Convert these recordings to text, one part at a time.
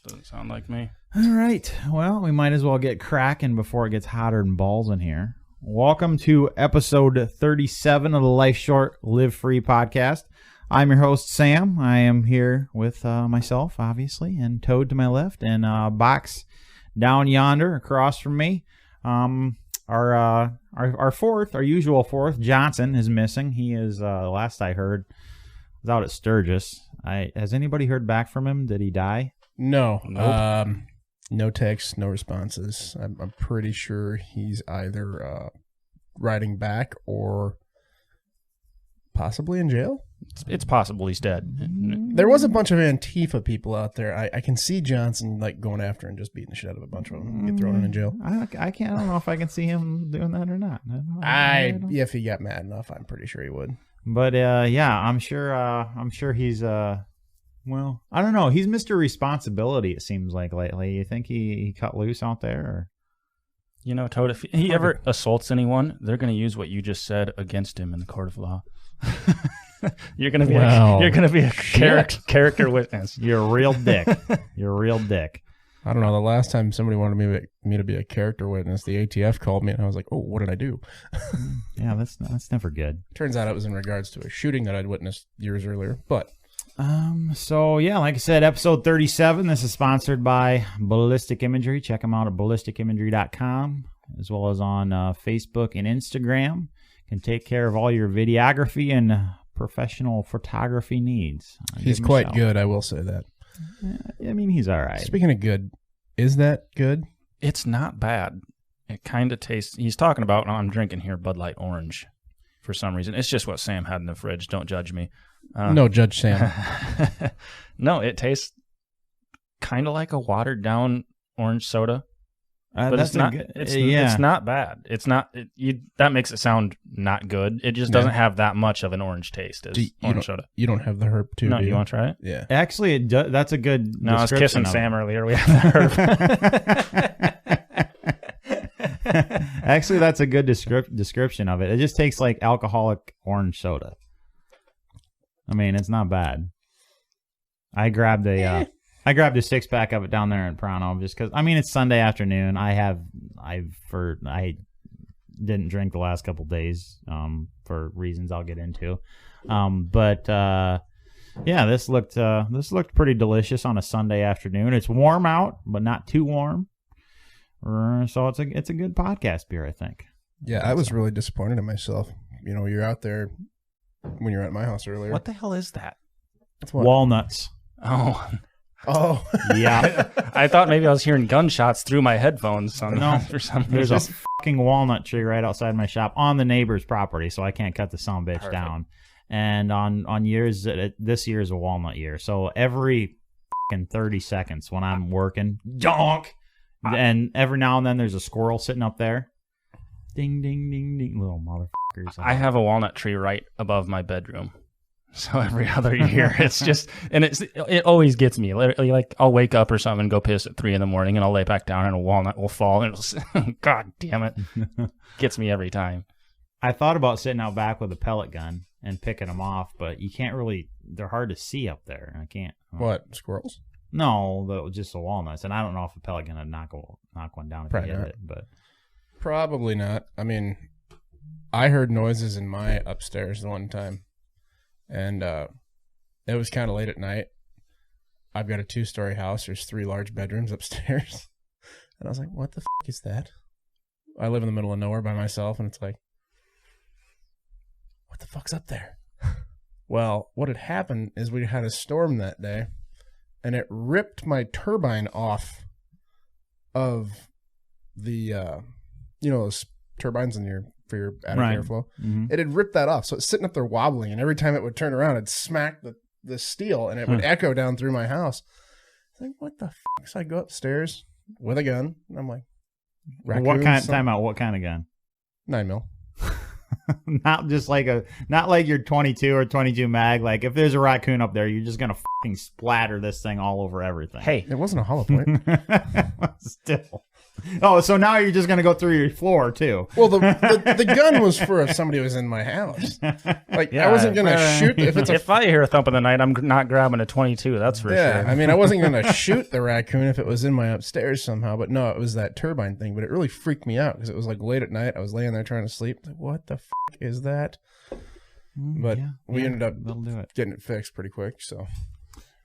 Doesn't sound like me. All right. Well, we might as well get cracking before it gets hotter than balls in here. Welcome to episode 37 of the Life Short, Live Free podcast. I'm your host, Sam. I am here with myself, obviously, and Toad to my left, and Box down yonder across from me. Our usual fourth, Johnson, is missing. He is, last I heard, was out at Sturgis. Has anybody heard back from him? Did he die? No. Nope. No texts, no responses. I'm pretty sure he's either riding back or possibly in jail. It's possible he's dead. There was a bunch of Antifa people out there. I can see Johnson like going after and just beating the shit out of a bunch of them and get thrown in jail. I don't know if I can see him doing that or not. If he got mad enough, I'm pretty sure he would. But yeah, I'm sure he's well, I don't know. He's Mr. Responsibility, it seems like lately. You think he cut loose out there? Or? You know, Toad, if he ever assaults anyone, they're going to use what you just said against him in the court of law. You're going to be a character witness. You're a real dick. You're a real dick. I don't know. The last time somebody wanted me to be a character witness, the ATF called me, and I was like, "Oh, what did I do?" Yeah, that's never good. Turns out it was in regards to a shooting that I'd witnessed years earlier. But so yeah, like I said, episode 37. This is sponsored by Ballistic Imagery. Check them out at ballisticimagery.com, as well as on Facebook and Instagram. Can take care of all your videography and professional photography needs. He's quite good, I will say that. I mean, he's all right. Speaking of good, is that good? It's not bad. It kind of tastes... He's talking about, I'm drinking here, Bud Light Orange for some reason. It's just what Sam had in the fridge. Don't judge me. No, Judge Sam. No, it tastes kind of like a watered down orange soda. But it's not. It's not bad. It's not. That makes it sound not good. It just doesn't have that much of an orange taste as orange soda. You don't have the herb too. No, do you want to try it? Yeah. Actually, that's a good. No, I was kissing Sam earlier. We have the herb. Actually, that's a good description of it. It just tastes like alcoholic orange soda. I mean, it's not bad. I grabbed a 6-pack of it down there in Prano just because, I mean, it's Sunday afternoon. I didn't drink the last couple days for reasons I'll get into. Yeah, this looked pretty delicious on a Sunday afternoon. It's warm out, but not too warm. So it's a good podcast beer, I think. Yeah, I was really disappointed in myself. You know, you're out there when you're at my house earlier. What the hell is that? Walnuts. Oh, yeah. I thought maybe I was hearing gunshots through my headphones. No, for some reason. There's a fucking walnut tree right outside my shop on the neighbor's property, so I can't cut the son of a bitch down. And on years, this year is a walnut year, so every fucking 30 seconds when I'm working, donk, and every now and then there's a squirrel sitting up there. Ding, ding, ding, ding, little motherfuckers. I have a walnut tree right above my bedroom. So every other year, it's just, and it always gets me. Literally, like, I'll wake up or something and go piss at 3 a.m, and I'll lay back down and a walnut will fall, and God damn it. Gets me every time. I thought about sitting out back with a pellet gun and picking them off, but you can't really, they're hard to see up there. I can't. What, squirrels? No, just the walnuts. And I don't know if a pellet gun would knock one down if you hit it, but. Probably not. I mean, I heard noises in my upstairs the one time. And it was kind of late at night. I've got a 2-story house. There's 3 large bedrooms upstairs. And I was like, what the fuck is that? I live in the middle of nowhere by myself, and it's like, what the fuck's up there? Well, what had happened is we had a storm that day, and it ripped my turbine off of the, those turbines for your attic airflow. Mm-hmm. It had ripped that off, so it's sitting up there wobbling, and every time it would turn around, it'd smack the steel, and it would echo down through my house. I was like, what the fuck? So I go upstairs with a gun, and I'm like, what kind of gun? 9mm. Not like your 22 or 22 mag. Like, if there's a raccoon up there, you're just gonna fucking splatter this thing all over everything. Hey, it wasn't a hollow point. Still. Oh, so now you're just going to go through your floor, too. Well, the gun was for if somebody was in my house. Like, I wasn't going to shoot. If I hear a thump in the night, I'm not grabbing a 22, that's for sure. I mean, I wasn't going to shoot the raccoon if it was in my upstairs somehow. But no, it was that turbine thing. But it really freaked me out because it was like late at night. I was laying there trying to sleep. Like, what the f*** is that? But we ended up getting it fixed pretty quick. So,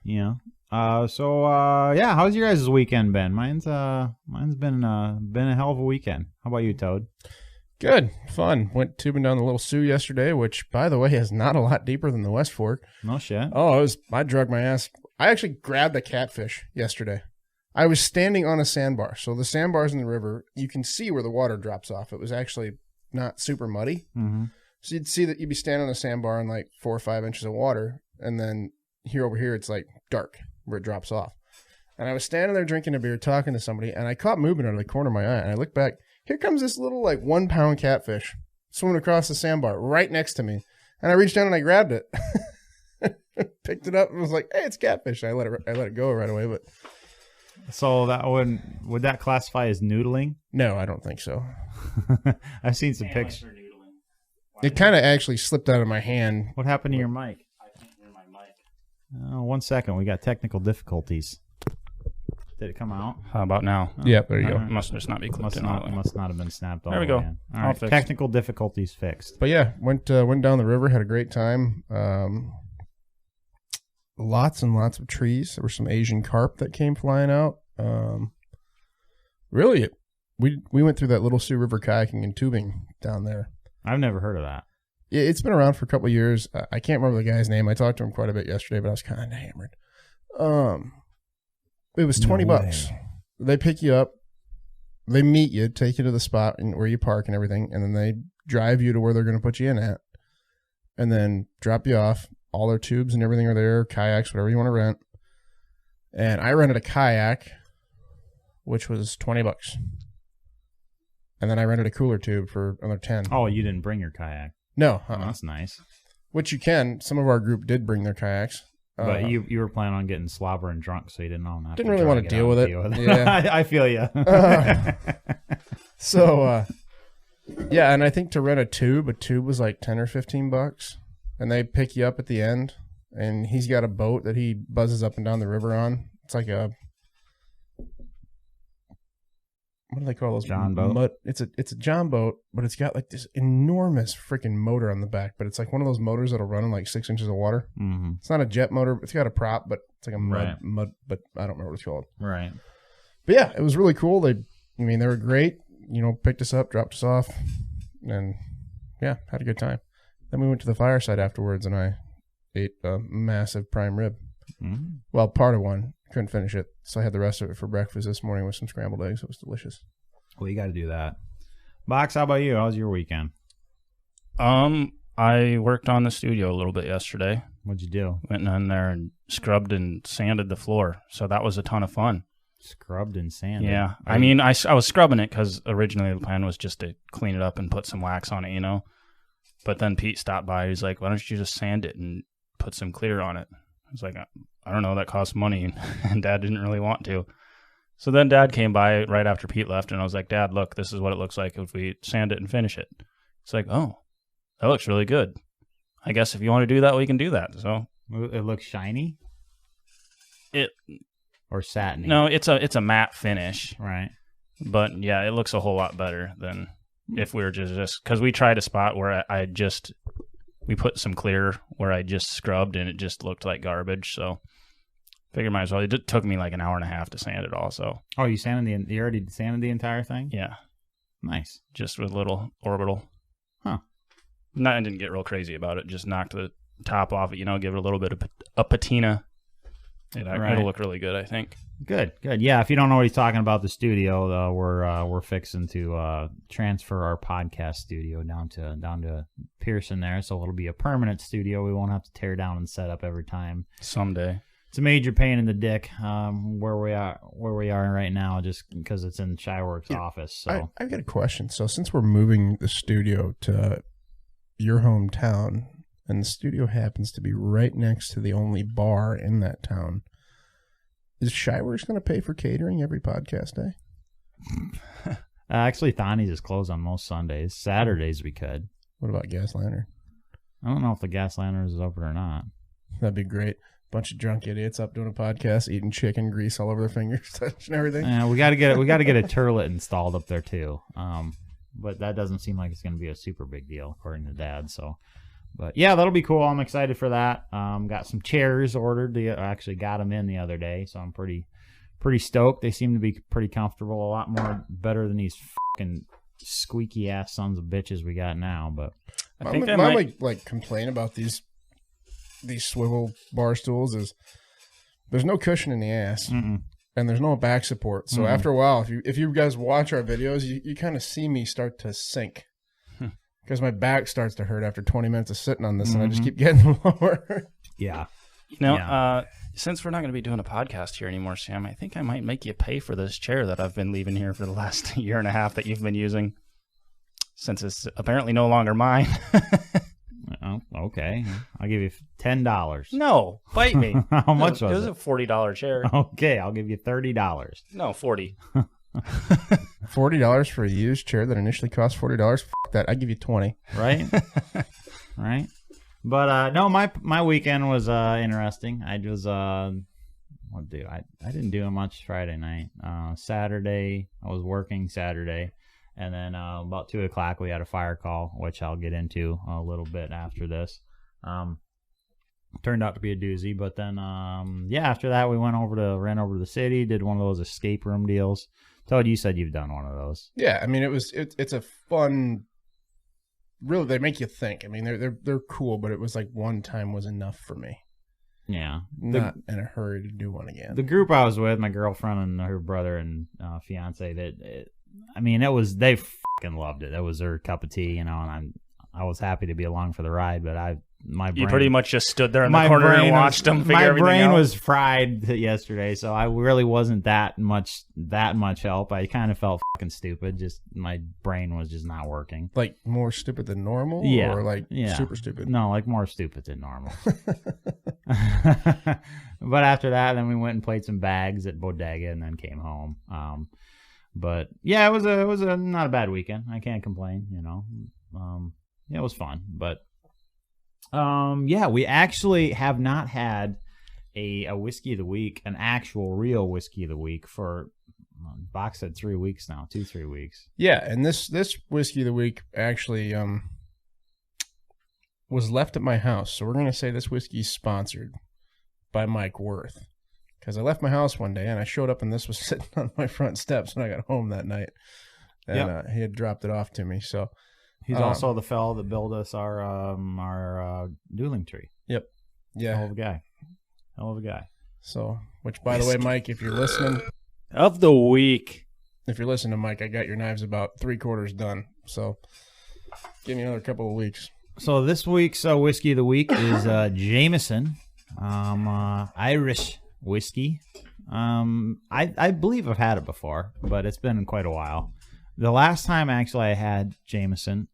yeah. How's your guys' weekend been? Mine's been a hell of a weekend. How about you, Toad? Good, fun. Went tubing down the Little Sioux yesterday, which, by the way, is not a lot deeper than the West Fork. No shit. Oh, I drug my ass. I actually grabbed a catfish yesterday. I was standing on a sandbar. So the sandbars in the river, you can see where the water drops off. It was actually not super muddy. Mm-hmm. So you'd see that you'd be standing on a sandbar in like 4 or 5 inches of water, and then over here it's like dark where it drops off. And I was standing there drinking a beer, talking to somebody, and I caught movement out of the corner of my eye. And I looked back. Here comes this little like 1 pound catfish swimming across the sandbar right next to me. And I reached down and I grabbed it, picked it up, and was like, "Hey, it's catfish." I let it go right away. But so that would that classify as noodling? No, I don't think so. I've seen some pictures. It kind of actually slipped out of my hand. What happened to your mic? I can't hear my mic. 1 second. We got technical difficulties. Did it come out? How about now? Yep, there you go. Must just not be clipped in. Must not have been snapped all there we the go. way in. All right, technical difficulties fixed. But yeah, went down the river, had a great time. Lots and lots of trees. There were some Asian carp that came flying out. Really, we went through that Little Sioux River kayaking and tubing down there. I've never heard of that. Yeah, it's been around for a couple of years. I can't remember the guy's name. I talked to him quite a bit yesterday, but I was kind of hammered. It was $20. They pick you up, they meet you, take you to the spot where you park and everything, and then they drive you to where they're going to put you in at, and then drop you off. All their tubes and everything are there, kayaks, whatever you want to rent. And I rented a kayak, which was $20. And then I rented a cooler tube for another $10. Oh, you didn't bring your kayak? No. Oh, that's nice. Which you can. Some of our group did bring their kayaks. But you were planning on getting slobber and drunk, so you didn't know. Didn't really want to deal with it. Yeah. I feel you. Yeah, and I think to rent a tube was like $10 or $15. And they pick you up at the end. And he's got a boat that he buzzes up and down the river on. It's like a... What do they call those? John boat? It's a John boat, but it's got like this enormous freaking motor on the back. But it's like one of those motors that'll run in like 6 inches of water. Mm-hmm. It's not a jet motor. It's got a prop, but it's like a mud, but I don't remember what it's called. Right. But yeah, it was really cool. They were great. Picked us up, dropped us off, and yeah, had a good time. Then we went to the fireside afterwards, and I ate a massive prime rib. Mm-hmm. Well, part of one. Couldn't finish it, so I had the rest of it for breakfast this morning with some scrambled eggs. It was delicious. Well, you got to do that. Box, how about you? How was your weekend? I worked on the studio a little bit yesterday. What'd you do? Went in there and scrubbed and sanded the floor, so that was a ton of fun. Scrubbed and sanded? Yeah. I mean, I was scrubbing it because originally the plan was just to clean it up and put some wax on it, But then Pete stopped by. He's like, "Why don't you just sand it and put some clear on it?" I was like, "I don't know, that costs money," and Dad didn't really want to. So then Dad came by right after Pete left, and I was like, "Dad, look, this is what it looks like if we sand it and finish it." It's like, "Oh, that looks really good. I guess if you want to do that, we can do that." So it looks shiny? Or satiny? No, it's a matte finish. Right. But yeah, it looks a whole lot better than if we were just because we tried a spot where we put some clear where I just scrubbed and it just looked like garbage. So figured might as well. It took me like an hour and a half to sand it all. So you already sanded the entire thing? Yeah. Nice. Just with a little orbital. Huh. I didn't get real crazy about it. Just knocked the top off it, give it a little bit of a patina. It'll look really good, I think. Good. Yeah, if you don't know what he's talking about, the studio, we're fixing to transfer our podcast studio down to Pearson there, so it'll be a permanent studio. We won't have to tear down and set up every time. Someday. It's a major pain in the dick where we are right now, just because it's in Shyworks' office. So I've got a question. So since we're moving the studio to your hometown, and the studio happens to be right next to the only bar in that town, is Shyworks going to pay for catering every podcast day? Actually, Thonny's is closed on most Sundays. Saturdays we could. What about Gas Lantern? I don't know if the Gas Lantern is open or not. That'd be great. Bunch of drunk idiots up doing a podcast, eating chicken grease all over their fingers, touching everything. Yeah, we got to get a turlet installed up there too. But that doesn't seem like it's going to be a super big deal, according to Dad. So, but yeah, that'll be cool. I'm excited for that. Got some chairs ordered. I actually got them in the other day, so I'm pretty stoked. They seem to be pretty comfortable. A lot more better than these fucking squeaky ass sons of bitches we got now. But I think I might complain about these swivel bar stools is there's no cushion in the ass. Mm-mm. And there's no back support. So after a while, if you guys watch our videos, you kind of see me start to sink because my back starts to hurt after 20 minutes of sitting on this, and I just keep getting lower. Yeah. Now, since we're not going to be doing a podcast here anymore, Sam, I think I might make you pay for this chair that I've been leaving here for the last year and a half that you've been using, since it's apparently no longer mine. Oh, okay. I'll give you $10. No, bite me. How much was it? It was a $40 chair. Okay, I'll give you $30. No, $40. $40 for a used chair that initially cost $40? Fuck that. I give you $20. Right? Right? But no, my weekend was interesting. I was I didn't do much Friday night. Saturday, I was working Saturday. And then about 2 o'clock, we had a fire call, which I'll get into a little bit after this. Turned out to be a doozy. But then, after that, we ran over to the city, did one of those escape room deals. Todd, you said you've done one of those. Yeah, I mean, it's a fun. Really, they make you think. I mean, they're cool, but it was like one time was enough for me. Yeah, not in a hurry to do one again. The group I was with, my girlfriend and her brother and fiance, they fucking loved it. That was their cup of tea, and I was happy to be along for the ride. But you pretty much just stood there in the corner and watched them figure everything out. My brain was fried yesterday, so I really wasn't that much help. I kind of felt fucking stupid. Just my brain was just not working. Like more stupid than normal, or super stupid? No, like more stupid than normal. But after that, then we went and played some bags at Bodega, and then came home. But yeah, it was a not a bad weekend. I can't complain, it was fun. But we actually have not had a whiskey of the week, an actual real whiskey of the week for Box said 3 weeks now, 2-3 weeks. Yeah, and this whiskey of the week actually was left at my house. So we're gonna say this whiskey's sponsored by Mike Worth. Because I left my house one day and I showed up and this was sitting on my front steps when I got home that night. And he had dropped it off to me. So he's also the fellow that built us our dueling tree. Yep. Yeah. Hell of a guy. So, which by the way, Mike, if you're listening. Of the week. If you're listening to Mike, I got your knives about 3/4 done. So give me another couple of weeks. So this week's whiskey of the week is Jameson, Irish whiskey. I believe I've had it before, but it's been quite a while. The last time actually I had Jameson.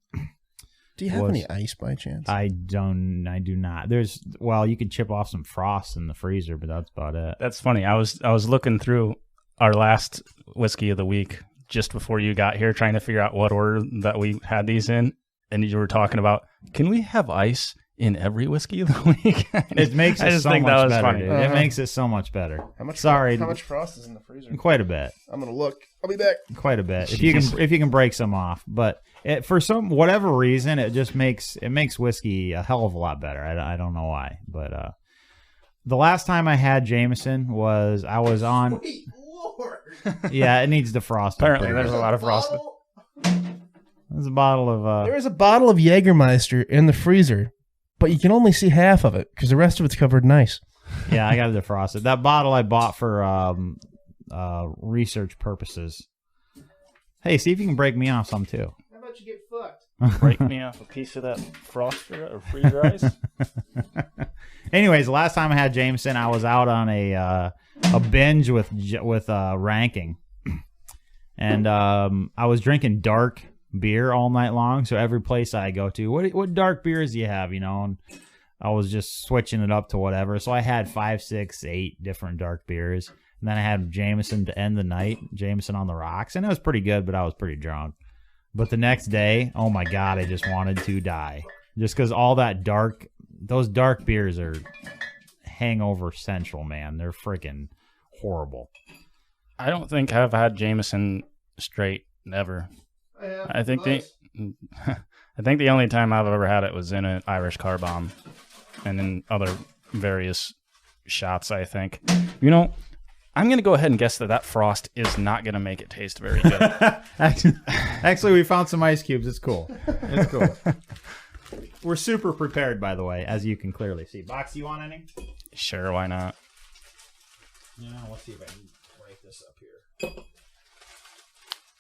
Do you have any ice by chance? I do not. You could chip off some frost in the freezer, but that's about it. That's funny. I was looking through our last whiskey of the week just before you got here, trying to figure out what order that we had these in, and you were talking about, can we have ice in every whiskey of the week? It makes it so much better. Funny. It makes it so much better. How much frost is in the freezer? Quite a bit. I'm gonna look. I'll be back. Quite a bit. Jeez. If you can break some off, but for some whatever reason, it just makes whiskey a hell of a lot better. I don't know why, but the last time I had Jameson was on. Sweet Lord. Yeah, it needs defrosting. Apparently, there's a lot of frosting. There's a bottle of. There is a bottle of Jägermeister in the freezer. But you can only see half of it because the rest of it's covered in ice. Yeah, I got to defrost it. That bottle I bought for research purposes. Hey, see if you can break me off some too. How about you get fucked? Break me off a piece of that froster or freezer ice. Anyways, the last time I had Jameson, I was out on a binge with ranking, and I was drinking dark beer all night long. So every place I go to, what dark beers do you have? And I was just switching it up to whatever. So I had 5, 6, 8 different dark beers. And then I had Jameson to end the night, Jameson on the rocks, and it was pretty good, but I was pretty drunk. But the next day, oh my God, I just wanted to die. Just because all those dark beers are hangover central, man. They're freaking horrible. I don't think I've had Jameson straight, never. I think the only time I've ever had it was in an Irish car bomb and in other various shots, I think. You know, I'm going to go ahead and guess that frost is not going to make it taste very good. Actually, we found some ice cubes. It's cool. It's cool. We're super prepared, by the way, as you can clearly see. Box, you want any? Sure, why not? Yeah, let's see if I can break this up here.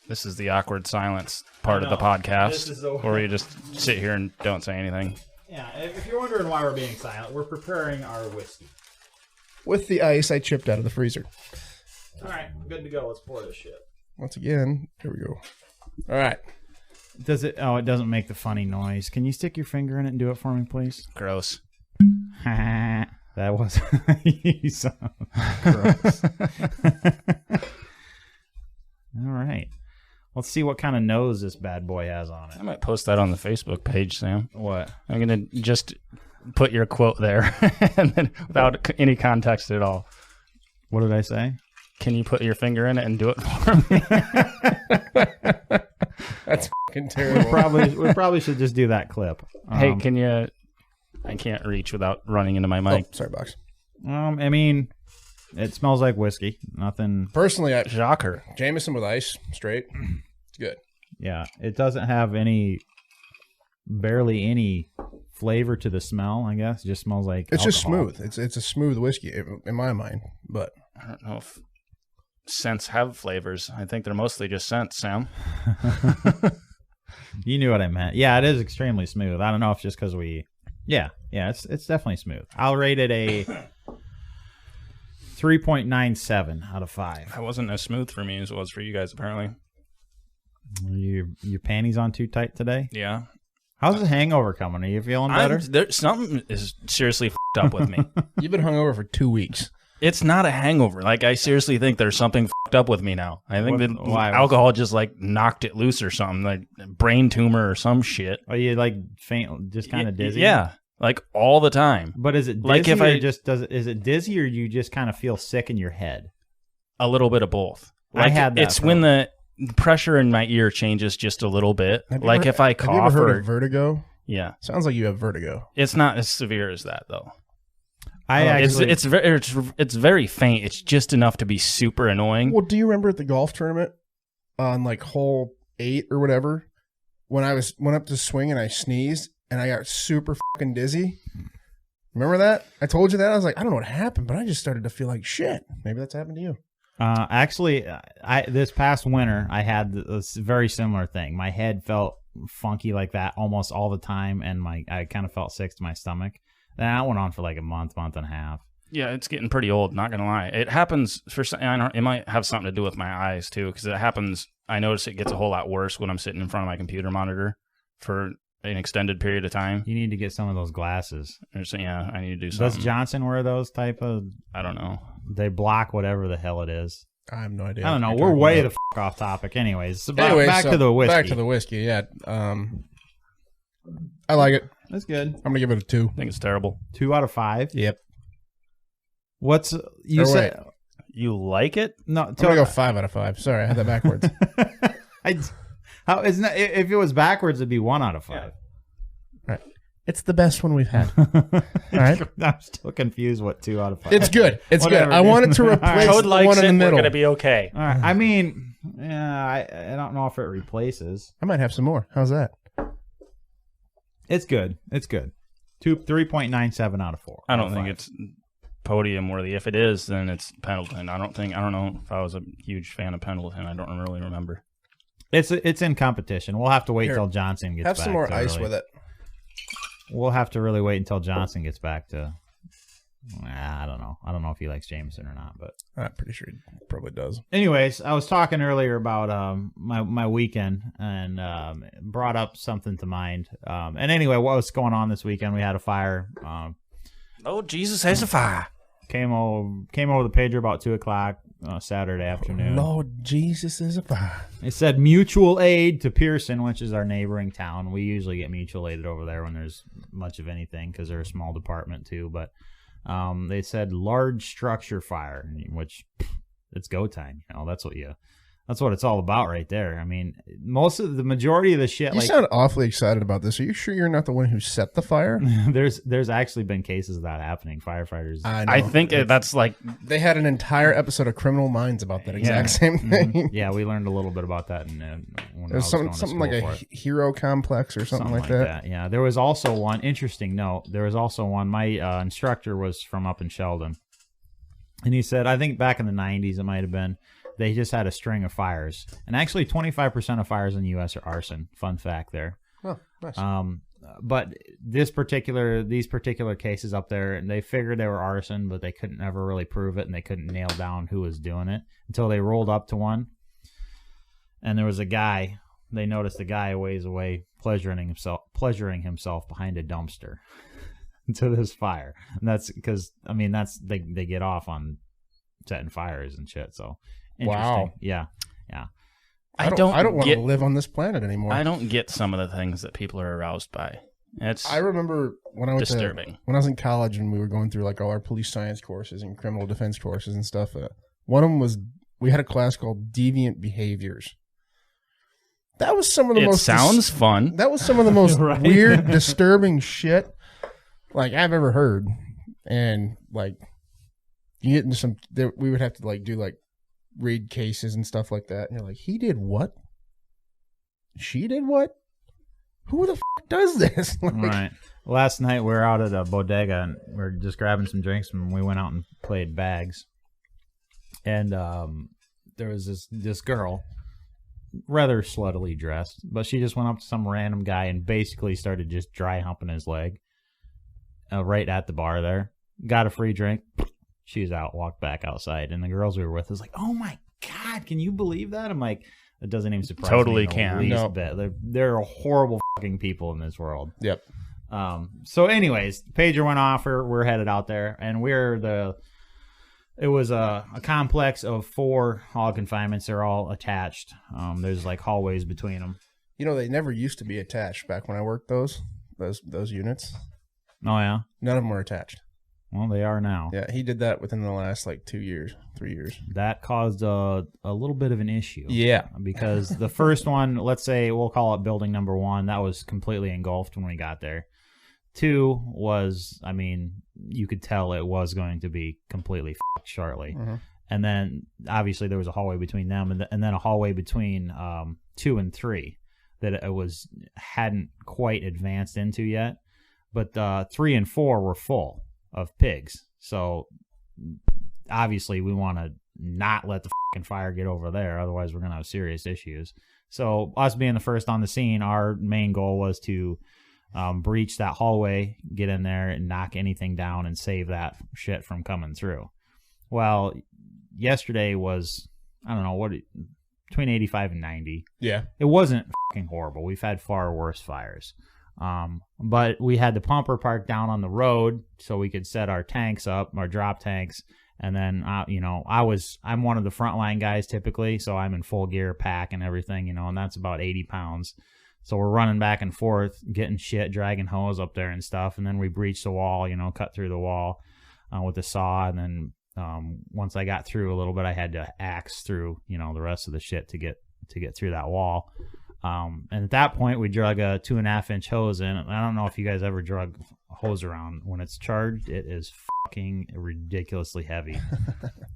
This is the awkward silence part of the podcast, where you just sit here and don't say anything. Yeah, if you're wondering why we're being silent, we're preparing our whiskey. With the ice I chipped out of the freezer. All right, good to go. Let's pour this shit. Once again, here we go. All right. Does it? Oh, it doesn't make the funny noise. Can you stick your finger in it and do it for me, please? Gross. That was you sound gross. All right. Let's see what kind of nose this bad boy has on it. I might post that on the Facebook page, Sam. What? I'm going to just put your quote there and then without any context at all. What did I say? Can you put your finger in it and do it for me? That's fucking terrible. We probably should just do that clip. Hey, can you... I can't reach without running into my mic. Oh, sorry, Box. I mean, it smells like whiskey. Nothing... Personally, Shocker. Jameson with ice, straight. It's good. Yeah, it doesn't have barely any flavor to the smell, I guess. It just smells like It's alcohol. just smooth. It's a smooth whiskey in my mind, but... I don't know if scents have flavors. I think they're mostly just scents, Sam. You knew what I meant. Yeah, it is extremely smooth. I don't know if it's just because we... Yeah, it's definitely smooth. I'll rate it a 3.97 out of 5. That wasn't as smooth for me as it was for you guys, apparently. Your panties on too tight today? Yeah. How's the hangover coming? Are you feeling better? Something is seriously f***ed up with me. You've been hungover for 2 weeks. It's not a hangover. Like, I seriously think there's something f***ed up with me now. I think alcohol just, like, knocked it loose or something. Like, brain tumor or some shit. Are you, like, faint, just kind of dizzy? Yeah. Like, all the time. But is it dizzy is it dizzy or you just kind of feel sick in your head? A little bit of both. Like, I had that. It's when the pressure in my ear changes just a little bit. Like, if I cough. Have you ever heard of vertigo? Yeah. Sounds like you have vertigo. It's not as severe as that, though. It's very faint. It's just enough to be super annoying. Well, do you remember at the golf tournament on like hole 8 or whatever when I went up to swing and I sneezed and I got super fucking dizzy? Remember that? I told you that. I was like, I don't know what happened, but I just started to feel like shit. Maybe that's happened to you. Actually, this past winter I had this very similar thing. My head felt funky like that almost all the time, and I kind of felt sick to my stomach. That went on for like a month and a half. Yeah, it's getting pretty old, not going to lie. It happens it might have something to do with my eyes, too, because it happens. I notice it gets a whole lot worse when I'm sitting in front of my computer monitor for an extended period of time. You need to get some of those glasses. Yeah, I need to do something. Does Johnson wear those type of... I don't know. They block whatever the hell it is. I have no idea. I don't know. We're way the fuck off topic anyways. So back to the whiskey. Back to the whiskey, yeah. I like it. That's good. I'm going to give it a 2. I think it's terrible. 2 out of 5? Yep. What's... You say... You like it? No. I'm going to go 5 out of 5. Sorry, I had that backwards. If it was backwards, it'd be 1 out of 5. Yeah. Right. It's the best one we've had. All right. I'm still confused what 2 out of 5. It's good. It's Whatever, good. I want it to replace Code the one in the middle. We're going to be okay. All right. I mean, yeah, I don't know if it replaces. I might have some more. How's that? It's good. It's good. 3.97 out of 4. I don't think it's podium worthy. If it is, then it's Pendleton. I don't know if I was a huge fan of Pendleton. I don't really remember. It's in competition. We'll have to wait till Johnson gets back. Have some more ice with it. We'll have to really wait until Johnson gets back to... I don't know. I don't know if he likes Jameson or not, but... I'm pretty sure he probably does. Anyways, I was talking earlier about my weekend and brought up something to mind. And anyway, what was going on this weekend? We had a fire. Oh, Jesus has a fire. Came over the pager about 2 o'clock. Saturday afternoon. Lord Jesus is a fire. It said mutual aid to Pearson, which is our neighboring town. We usually get mutual aided over there when there's much of anything because they're a small department too. But they said large structure fire, which it's go time. That's what it's all about right there. I mean, the majority of the shit. You sound awfully excited about this. Are you sure you're not the one who set the fire? There's actually been cases of that happening. Firefighters. I think that's like they had an entire episode of Criminal Minds about that exact same thing. Mm-hmm. Yeah, we learned a little bit about that. When There's something like a hero complex or something like that. Yeah, there was also one interesting note. There was also one. My instructor was from up in Sheldon, and he said, I think back in the 90s it might have been. They just had a string of fires. And actually 25% of fires in the U.S. are arson. Fun fact there. Oh, nice. But these particular cases up there, and they figured they were arson, but they couldn't ever really prove it, and they couldn't nail down who was doing it until they rolled up to one. And there was a guy. They noticed a guy a ways away pleasuring himself behind a dumpster to this fire. And that's because, they get off on setting fires and shit, so... Wow. Yeah. I don't want to live on this planet anymore. I don't get some of the things that people are aroused by. I remember when I was disturbing. When I was in college and we were going through like all our police science courses and criminal defense courses and stuff. One of them was we had a class called Deviant Behaviors. That was some of the most. It sounds fun. That was some of the most weird, disturbing shit like I've ever heard. And like you get into we would have to like do like. Read cases and stuff like that, and you're like, he did what? She did what? Who the f*** does this? Right. Last night we were out at a bodega and we were just grabbing some drinks, and we went out and played bags. And there was this girl, rather sluttily dressed, but she just went up to some random guy and basically started just dry humping his leg right at the bar there. Got a free drink. She's out, walked back outside, and the girls we were with was like, "Oh my God, can you believe that?" I'm like, it doesn't even surprise me in the least bit. There are horrible fucking people in this world. Yep. So anyways, pager went off. We're headed out there, and it was a complex of 4 hog confinements. They're all attached. There's like hallways between them. You know, they never used to be attached back when I worked those units. Oh yeah. None of them were attached. Well, they are now. Yeah, he did that within the last, 3 years. That caused a little bit of an issue. Yeah. Because the first one, let's say, we'll call it building number 1, that was completely engulfed when we got there. 2 was, you could tell it was going to be completely fucked shortly. Mm-hmm. And then, obviously, there was a hallway between them, and then a hallway between 2 and 3 that it hadn't quite advanced into yet. But 3 and 4 were full of pigs, so obviously we want to not let the fucking fire get over there, otherwise we're gonna have serious issues. So us being the first on the scene, our main goal was to breach that hallway, get in there and knock anything down and save that shit from coming through. Well, yesterday was, I don't know, between 85 and 90. Yeah, it wasn't fucking horrible. We've had far worse fires. But we had the pumper parked down on the road so we could set our tanks up, our drop tanks. And then, I'm one of the frontline guys typically, so I'm in full gear, pack and everything, and that's about 80 pounds. So we're running back and forth, getting shit, dragging hose up there and stuff. And then we breached the wall, cut through the wall with the saw. And then once I got through a little bit, I had to axe through, the rest of the shit to get through that wall. And at that point, we drug a 2.5-inch hose in. I don't know if you guys ever drug a hose around. When it's charged, it is fucking ridiculously heavy.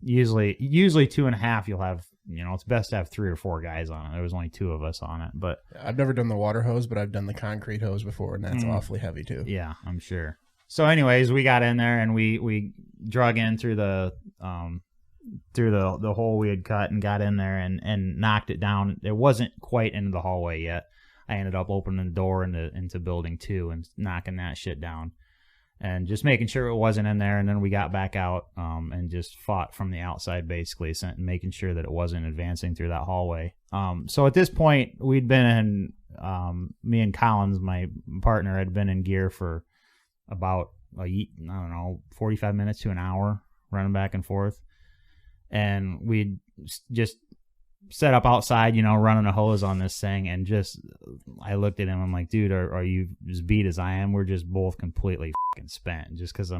usually 2.5, you'll have, it's best to have 3 or 4 guys on it. There was only 2 of us on it, but I've never done the water hose, but I've done the concrete hose before, and that's awfully heavy too. Yeah, I'm sure. So, anyways, we got in there and we drug in through the hole we had cut and got in there and knocked it down. It wasn't quite into the hallway yet. I ended up opening the door into building 2 and knocking that shit down and just making sure it wasn't in there. And then we got back out and just fought from the outside, basically, making sure that it wasn't advancing through that hallway. So at this point, we'd been in, me and Collins, my partner, had been in gear for about 45 minutes to an hour running back and forth. and we just set up outside, running a hose on this thing, and I looked at him. I'm like, dude, are you as beat as I am? We're just both completely fucking spent. Just because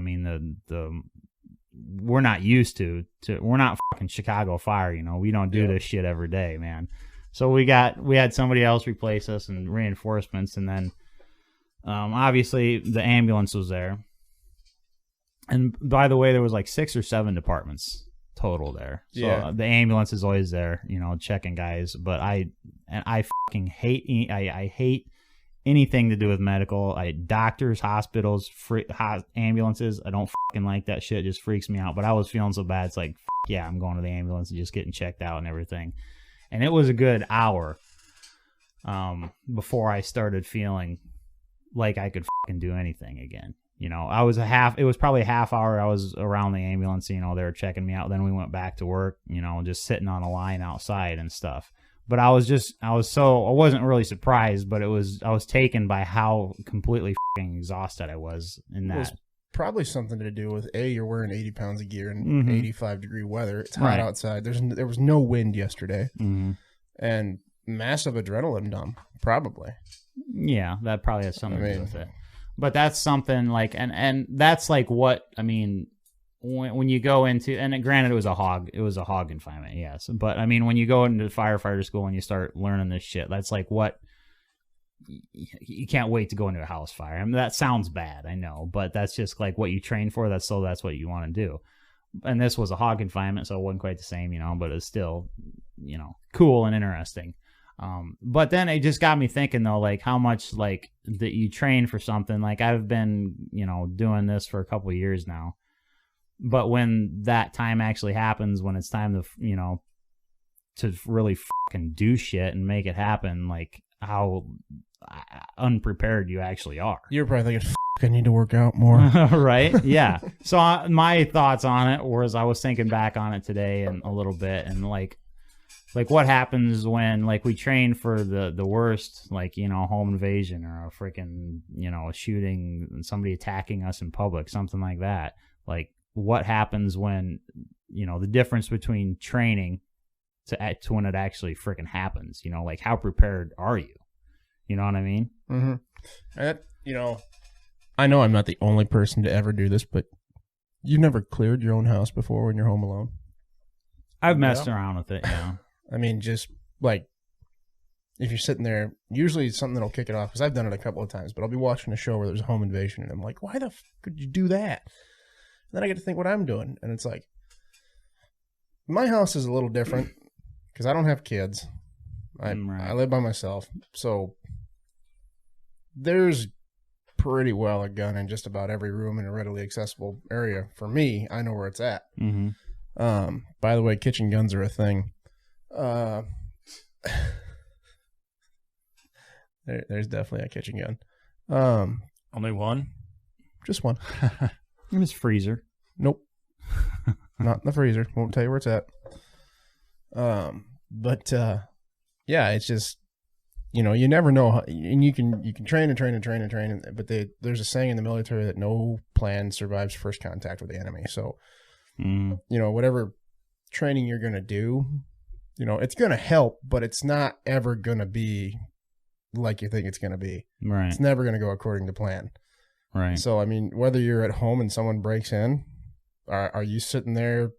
we're not used to we're not fucking Chicago Fire. We don't do this shit every day, man. So we had somebody else replace us and reinforcements, and then obviously the ambulance was there. And by the way, there was like 6 or 7 departments total there. So the ambulance is always there, checking guys. But I fucking hate I hate anything to do with medical. Doctors, hospitals, ambulances. I don't fucking like that shit. It just freaks me out. But I was feeling so bad. It's like, yeah, I'm going to the ambulance and just getting checked out and everything. And it was a good hour before I started feeling like I could fucking do anything again. It was probably a half hour I was around the ambulance, they were checking me out. Then we went back to work, just sitting on a line outside and stuff. But I wasn't really surprised, but I was taken by how completely fucking exhausted I was in that. It was probably something to do with you're wearing 80 pounds of gear in 85-degree weather. It's hot outside. There was no wind yesterday, and massive adrenaline dump, probably. Yeah, that probably has something to do with it. But that's something like, and that's like what, when you go into, and granted it was a hog confinement, yes. But when you go into firefighter school and you start learning this shit, that's like what, you can't wait to go into a house fire. That sounds bad, I know, but that's just like what you train for. That's what you want to do. And this was a hog confinement, so it wasn't quite the same, but it was still, cool and interesting. But then it just got me thinking though, like how much like that you train for something. Like I've been, doing this for a couple of years now, but when that time actually happens, when it's time to, to really fucking do shit and make it happen, like how unprepared you actually are. You're probably thinking, I need to work out more. Right? Yeah. So my thoughts on it was, I was thinking back on it today and a little bit, and like what happens when like we train for the worst, like, home invasion or a freaking, a shooting and somebody attacking us in public, something like that. Like what happens when, the difference between training to when it actually freaking happens, like how prepared are you? You know what I mean? Mm-hmm. And, I know I'm not the only person to ever do this, but you've never cleared your own house before when you're home alone? I've messed around with it, yeah. Just like if you're sitting there, usually it's something that'll kick it off, because I've done it a couple of times, but I'll be watching a show where there's a home invasion and I'm like, why the f could you do that? And then I get to think what I'm doing, and it's like, my house is a little different because I don't have kids. I live by myself, so there's pretty well a gun in just about every room in a readily accessible area. For me, I know where it's at. By the way, kitchen guns are a thing. There's definitely a kitchen gun. Only one? Just one. In his freezer. Nope. Not in the freezer. Won't tell you where it's at. Yeah, it's just, you never know how, and you can train and train and train and train, but there's a saying in the military that no plan survives first contact with the enemy. So, whatever training you're going to do, it's going to help, but it's not ever going to be like you think it's going to be. Right. It's never going to go according to plan. Right. So, whether you're at home and someone breaks in, are you sitting there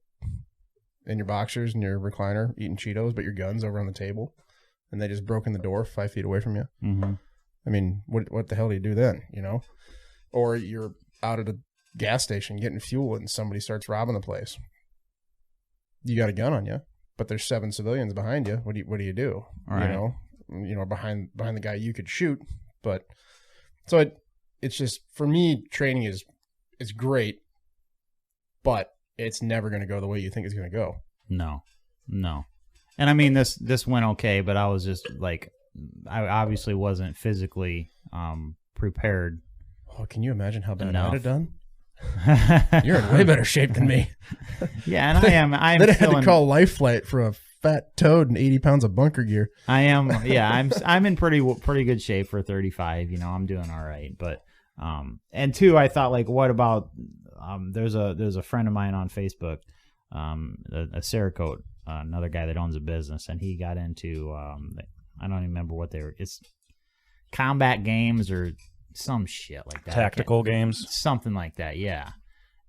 in your boxers and your recliner eating Cheetos, but your gun's over on the table and they just broke in the door 5 feet away from you? Mm-hmm. What the hell do you do then, Or you're out at a gas station getting fuel and somebody starts robbing the place. You got a gun on you, but there's 7 civilians behind you. What do you do? Right. Behind the guy you could shoot. But so it's just, for me, training is great, but it's never going to go the way you think it's going to go. No. And this went okay, but I was just like, I obviously wasn't physically prepared. Oh, can you imagine how bad I'd have done? You're in way better shape than me. Yeah, and I am. Then I had to call Life Flight for a fat toad and 80 pounds of bunker gear. I am. Yeah, I'm in pretty good shape for 35. I'm doing all right. But and two, I thought, like, what about? There's a friend of mine on Facebook. a Cerakote, another guy that owns a business, and he got into I don't even remember what they were. It's combat games or some shit like that. Tactical games, something like that. Yeah,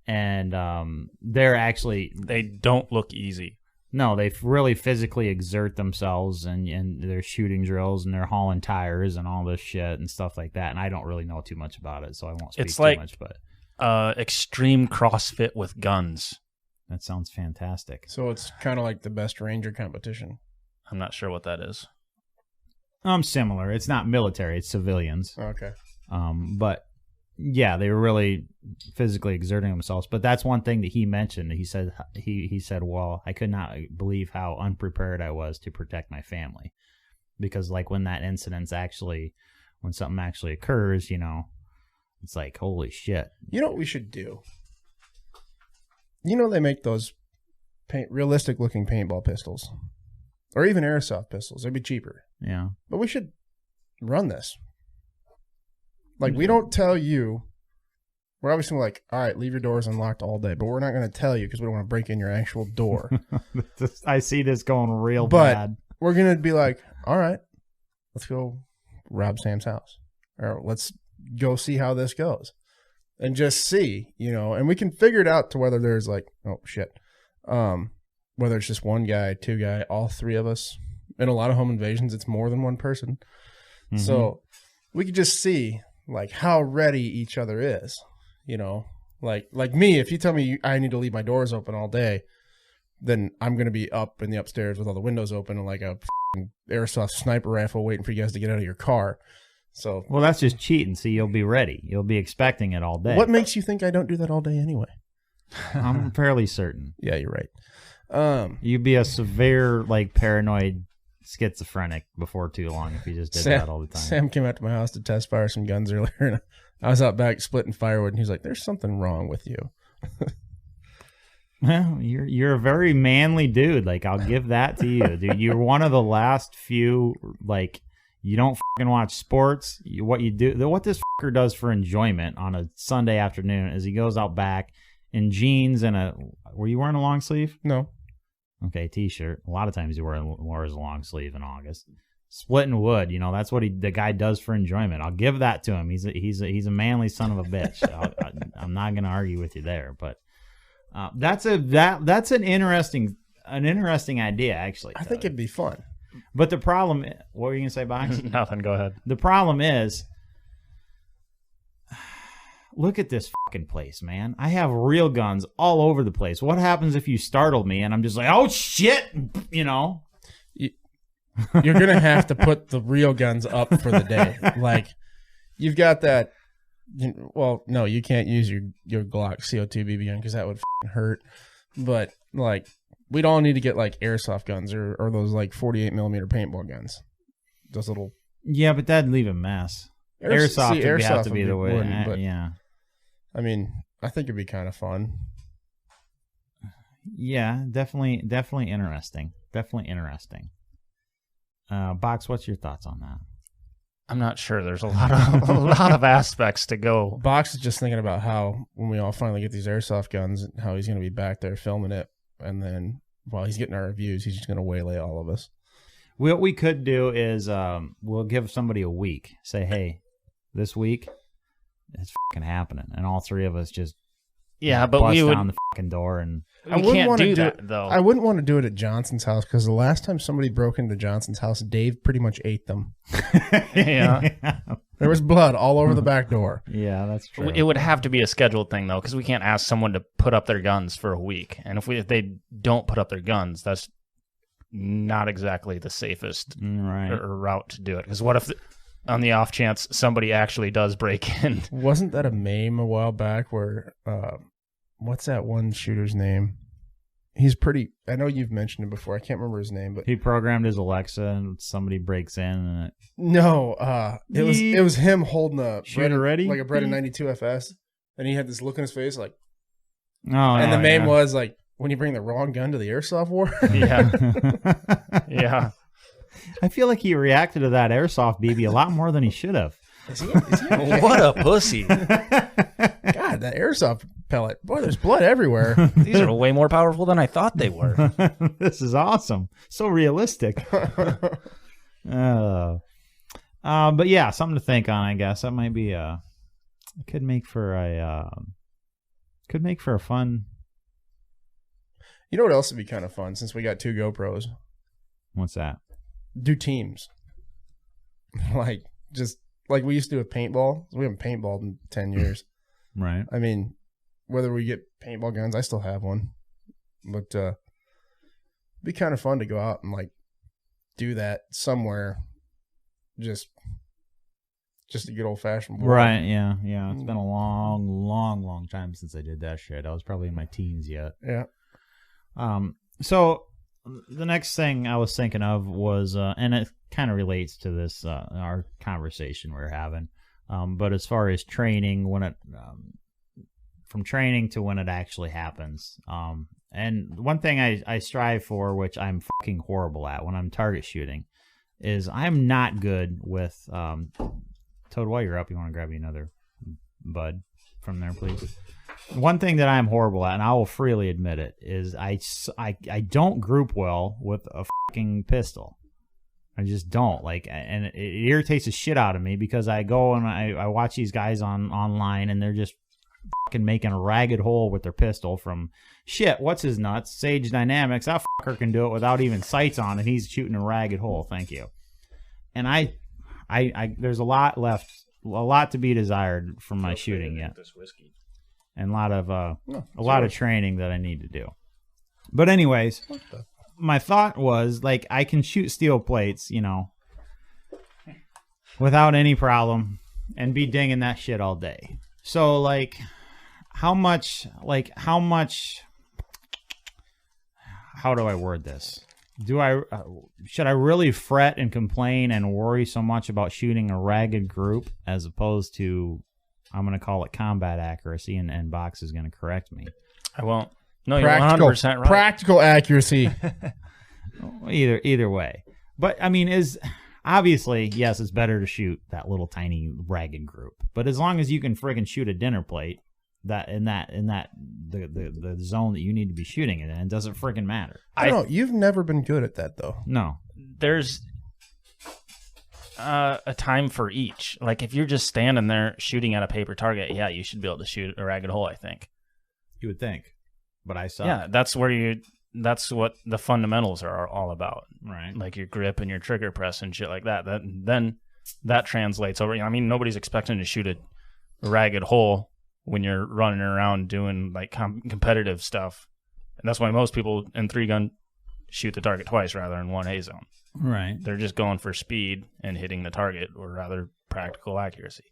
and they don't look easy. No, they really physically exert themselves, and they're shooting drills, and they're hauling tires and all this shit and stuff like that. And I don't really know too much about it, so I won't speak too much. But extreme CrossFit with guns. That sounds fantastic. So it's kind of like the best Ranger competition. I'm not sure what that is. Similar. It's not military; it's civilians. Okay. But yeah, they were really physically exerting themselves. But that's one thing that he mentioned. He said, well, I could not believe how unprepared I was to protect my family. Because like when something actually occurs, it's like, holy shit. You know what we should do? They make those realistic looking paintball pistols. Or even airsoft pistols. They'd be cheaper. Yeah. But we should run this. Like, we don't tell you. We're obviously like, all right, leave your doors unlocked all day. But we're not going to tell you because we don't want to break in your actual door. I see this going real bad. But we're going to be like, all right, let's go rob Sam's house. Or let's go see how this goes. And just see, and we can figure it out to whether there's like, oh, shit. Whether it's just one guy, two guy, all three of us. In a lot of home invasions, it's more than one person. Mm-hmm. So we could just see like how ready each other is, like me, if you tell me I need to leave my doors open all day, then I'm going to be up in the upstairs with all the windows open and like a airsoft sniper rifle waiting for you guys to get out of your car. So, well, that's just cheating. See, you'll be ready. You'll be expecting it all day. What makes you think I don't do that all day anyway? I'm fairly certain. Yeah, you're right. You'd be a severe, like, paranoid schizophrenic before too long if you just did that all the time. Sam came out to my house to test fire some guns earlier, and I was out back splitting firewood, and he's like, "There's something wrong with you." Well, you're a very manly dude. Like, I'll give that to you, dude. You're one of the last few, like, you don't fucking watch sports. What this fucker does for enjoyment on a Sunday afternoon is he goes out back in jeans and were you wearing a long sleeve? No. Okay, t-shirt. A lot of times he wears a long sleeve in August. Splitting wood, that's what the guy does for enjoyment. I'll give that to him. He's a manly son of a bitch. I'm not going to argue with you there, but that's an interesting idea actually. I think it'd be fun. But the problem, what were you going to say, Box? Nothing. Go ahead. The problem is, look at this fucking place, man. I have real guns all over the place. What happens if you startle me and I'm just like, oh, shit, You're going to have to put the real guns up for the day. Like, you've got that. Well, no, you can't use your Glock CO2 BB gun because that would hurt. But, like, we'd all need to get, like, airsoft guns or those, like, 48 millimeter paintball guns. Those little... Yeah, but that'd leave a mess. Airsoft would have to be the way. But, yeah. I mean, I think it'd be kind of fun. Yeah, definitely interesting. Definitely interesting. Box, what's your thoughts on that? I'm not sure. There's a lot of aspects to go. Box is just thinking about how when we all finally get these airsoft guns, how he's going to be back there filming it, and then while he's getting our reviews, he's just going to waylay all of us. What we could do is we'll give somebody a week. Say, hey, this week it's fucking happening, and all three of us just but we would down the fucking door and. We can't do that though. I wouldn't want to do it at Johnson's house because the last time somebody broke into Johnson's house, Dave pretty much ate them. Yeah. There was blood all over the back door. Yeah, that's true. It would have to be a scheduled thing though, because we can't ask someone to put up their guns for a week, and if they don't put up their guns, that's not exactly the safest route to do it. Because what if, on the off chance, somebody actually does break in? Wasn't that a meme a while back where, what's that one shooter's name? He's pretty, I know you've mentioned him before. I can't remember his name, but he programmed his Alexa and somebody breaks in and it was him holding a shooter ready, like a Beretta 92 FS, and he had this look on his face like, and the meme was like, when you bring the wrong gun to the airsoft war. Yeah. I feel like he reacted to that airsoft BB a lot more than he should have. Is he okay? What a pussy. God, that airsoft pellet. Boy, there's blood everywhere. These are way more powerful than I thought they were. This is awesome. So realistic. But yeah, something to think on, I guess. That might be could make for a fun. You know what else would be kind of fun since we got 2 GoPros? What's that? Do teams. Like we used to do with paintball. We haven't paintballed in 10 years. Right. I mean, whether we get paintball guns, I still have one. But it'd be kind of fun to go out and like do that somewhere. Just a good old fashioned board. Right, yeah. It's been a long time since I did that shit. I was probably in my teens yet. Yeah. So the next thing I was thinking of was, and it kind of relates to this, our conversation we're having. But as far as training, when it, from training to when it actually happens. And one thing I strive for, which I'm fucking horrible at when I'm target shooting, is I'm not good with, Toad, while you're up, you want to grab me another bud from there, please? One thing that I'm horrible at, and I will freely admit it, is I don't group well with a fucking pistol. I just don't. Like, and it irritates the shit out of me because I go and I watch these guys online and they're just fucking making a ragged hole with their pistol from shit. What's his nuts? Sage Dynamics. That fucker can do it without even sights on, and he's shooting a ragged hole. Thank you. And I there's a lot left, a lot to be desired from my shooting yet, and a lot of training that I need to do. But anyways, my thought was, like, I can shoot steel plates, you know, without any problem and be dinging that shit all day. So, like, how much, how do I word this? Should I really fret and complain and worry so much about shooting a ragged group as opposed to, I'm going to call it combat accuracy, and Box is going to correct me. I won't. No, you're 100% right. Practical accuracy. Either way. But, I mean, obviously, yes, it's better to shoot that little tiny ragged group. But as long as you can friggin' shoot a dinner plate the zone that you need to be shooting it in, it doesn't friggin' matter. I don't know. You've never been good at that, though. No. There's a time for each. Like, if you're just standing there shooting at a paper target, yeah, you should be able to shoot a ragged hole, I think. You would think. But I suck. Yeah, that's what the fundamentals are all about. Right. Like your grip and your trigger press and shit like that. Then that translates over. I mean, nobody's expecting to shoot a ragged hole when you're running around doing like competitive stuff. And that's why most people in 3-gun shoot the target twice rather than 1A zone. Right. They're just going for speed and hitting the target, or rather practical accuracy.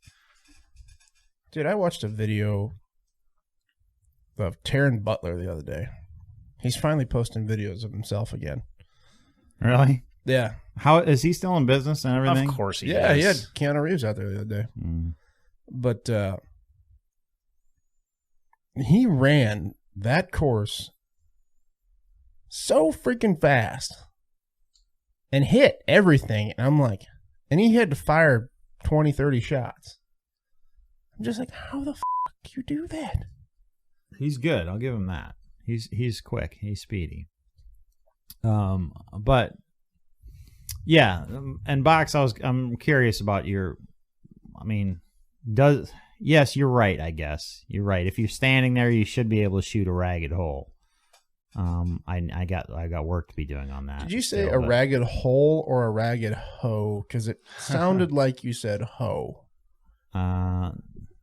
Dude, I watched a video of Taryn Butler the other day. He's finally posting videos of himself again. Really? Yeah. How is he still in business and everything? Of course he is. Yeah, he had Keanu Reeves out there the other day. But he ran that course so freaking fast and hit everything. And I'm like, and he had to fire 20, 30 shots. I'm just like, how the fuck you do that? He's good. I'll give him that. He's quick. He's speedy. But yeah, and Box, I'm curious about your. I mean, yes, you're right. I guess you're right. If you're standing there, you should be able to shoot a ragged hole. I got work to be doing on that. Did you say a ragged hole or a ragged hoe? Because it sounded like you said hoe.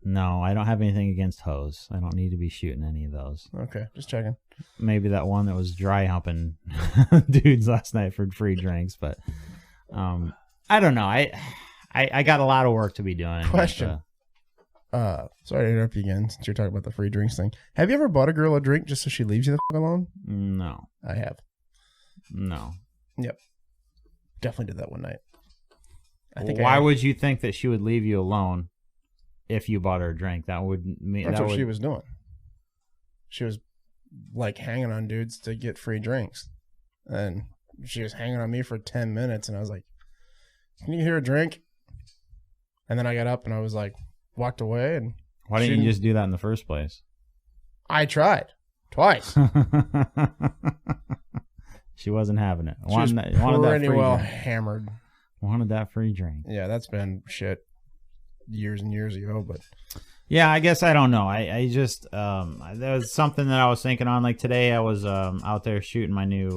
No, I don't have anything against hoes. I don't need to be shooting any of those. Okay, just checking. Maybe that one that was dry humping dudes last night for free drinks, but I don't know. I got a lot of work to be doing. Question. Sorry to interrupt you again since you're talking about the free drinks thing. Have you ever bought a girl a drink just so she leaves you the fuck alone? No. I have. No. Yep. Definitely did that one night. Why would you think that she would leave you alone if you bought her a drink? That would mean that's what she was doing. She was like hanging on dudes to get free drinks, and she was hanging on me for 10 minutes, and I was like, "Can you hear a drink?" And then I got up and I was like, walked away. And why didn't you just do that in the first place? I tried twice. She wasn't having it. Wanted that free drink. Hammered. Wanted that free drink. Yeah, that's been shit years and years ago, but yeah, I guess I don't know. I just there was something that I was thinking on. Like today, I was out there shooting my new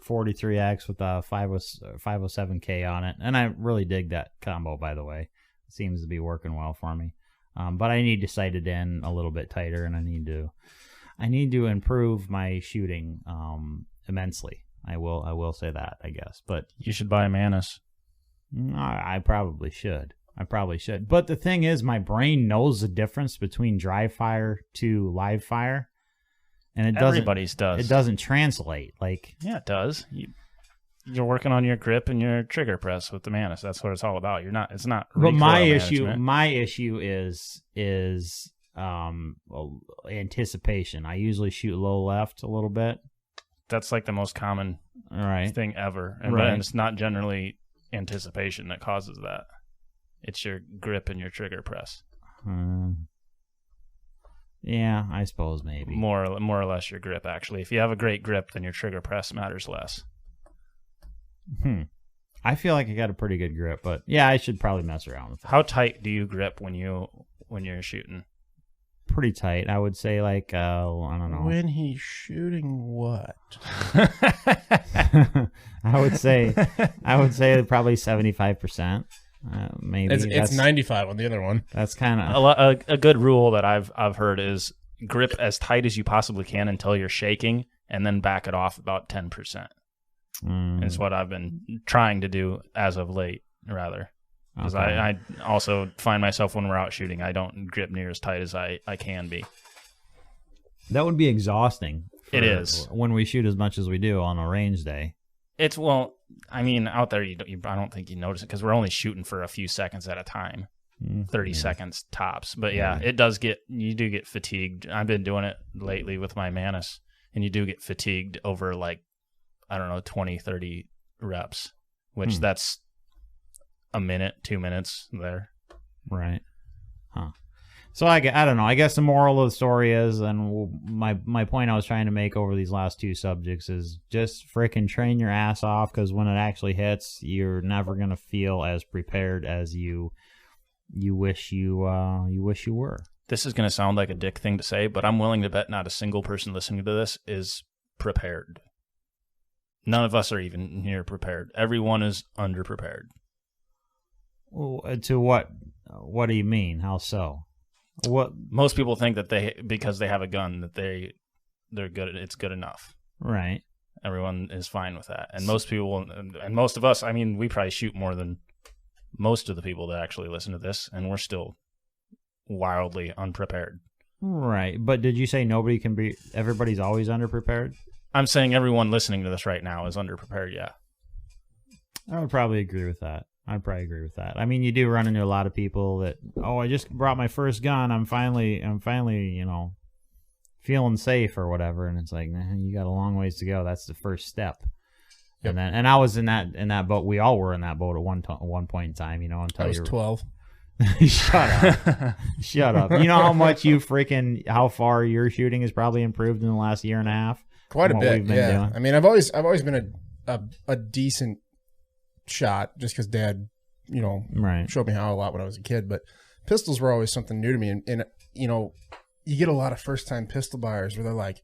43X with a 507K on it, and I really dig that combo. By the way, it seems to be working well for me. But I need to sight it in a little bit tighter, and I need to improve my shooting immensely. I will say that, I guess. But you should buy a Manus. I probably should. But the thing is, my brain knows the difference between dry fire to live fire, and everybody's does. It doesn't translate. Like, yeah, it does. You're working on your grip and your trigger press with the Manus. That's what it's all about. It's not. But my issue is anticipation. I usually shoot low left a little bit. That's like the most common thing ever, and it's not generally anticipation that causes that. It's your grip and your trigger press. Yeah, I suppose maybe more or less your grip. Actually, if you have a great grip, then your trigger press matters less. I feel like I got a pretty good grip, but yeah, I should probably mess around with it. How tight do you grip when you're shooting? Pretty tight. I would say like I don't know. When he's shooting what? I would say probably 75%. Maybe it's 95 on the other one. That's kind of a good rule that I've heard is grip as tight as you possibly can until you're shaking, and then back it off about 10%. It's what I've been trying to do as of late, rather. Because I also find myself when we're out shooting, I don't grip near as tight as I can be. That would be exhausting. It is. When we shoot as much as we do on a range day. Out there, I don't think you notice it because we're only shooting for a few seconds at a time. 30 seconds tops. But yeah, you do get fatigued. I've been doing it lately with my Manus, and you do get fatigued over 20, 30 reps, which that's a minute, 2 minutes there. Right. Huh. So I don't know. I guess the moral of the story is, and my point I was trying to make over these last two subjects is just frickin' train your ass off, because when it actually hits, you're never gonna feel as prepared as you wish you were. This is gonna sound like a dick thing to say, but I'm willing to bet not a single person listening to this is prepared. None of us are even near prepared. Everyone is underprepared. Well, to what? What do you mean? How so? What? Most people think that because they have a gun that they're good. It's good enough. Right. Everyone is fine with that, and most people and most of us. I mean, we probably shoot more than most of the people that actually listen to this, and we're still wildly unprepared. Right. But did you say nobody can be? Everybody's always underprepared. I'm saying everyone listening to this right now is underprepared. Yeah. I would probably agree with that. I'd probably agree with that. I mean, you do run into a lot of people that, I just brought my first gun. I'm finally, feeling safe or whatever. And it's like, nah, you got a long ways to go. That's the first step. Yep. And I was in that boat. We all were in that boat at one point in time, until I was 12. Shut up. You know how far your shooting has probably improved in the last year and a half? Quite a bit. Yeah. Doing? I mean, I've always been a decent shot just because Dad, showed me how a lot when I was a kid. But pistols were always something new to me. And you get a lot of first-time pistol buyers where they're like,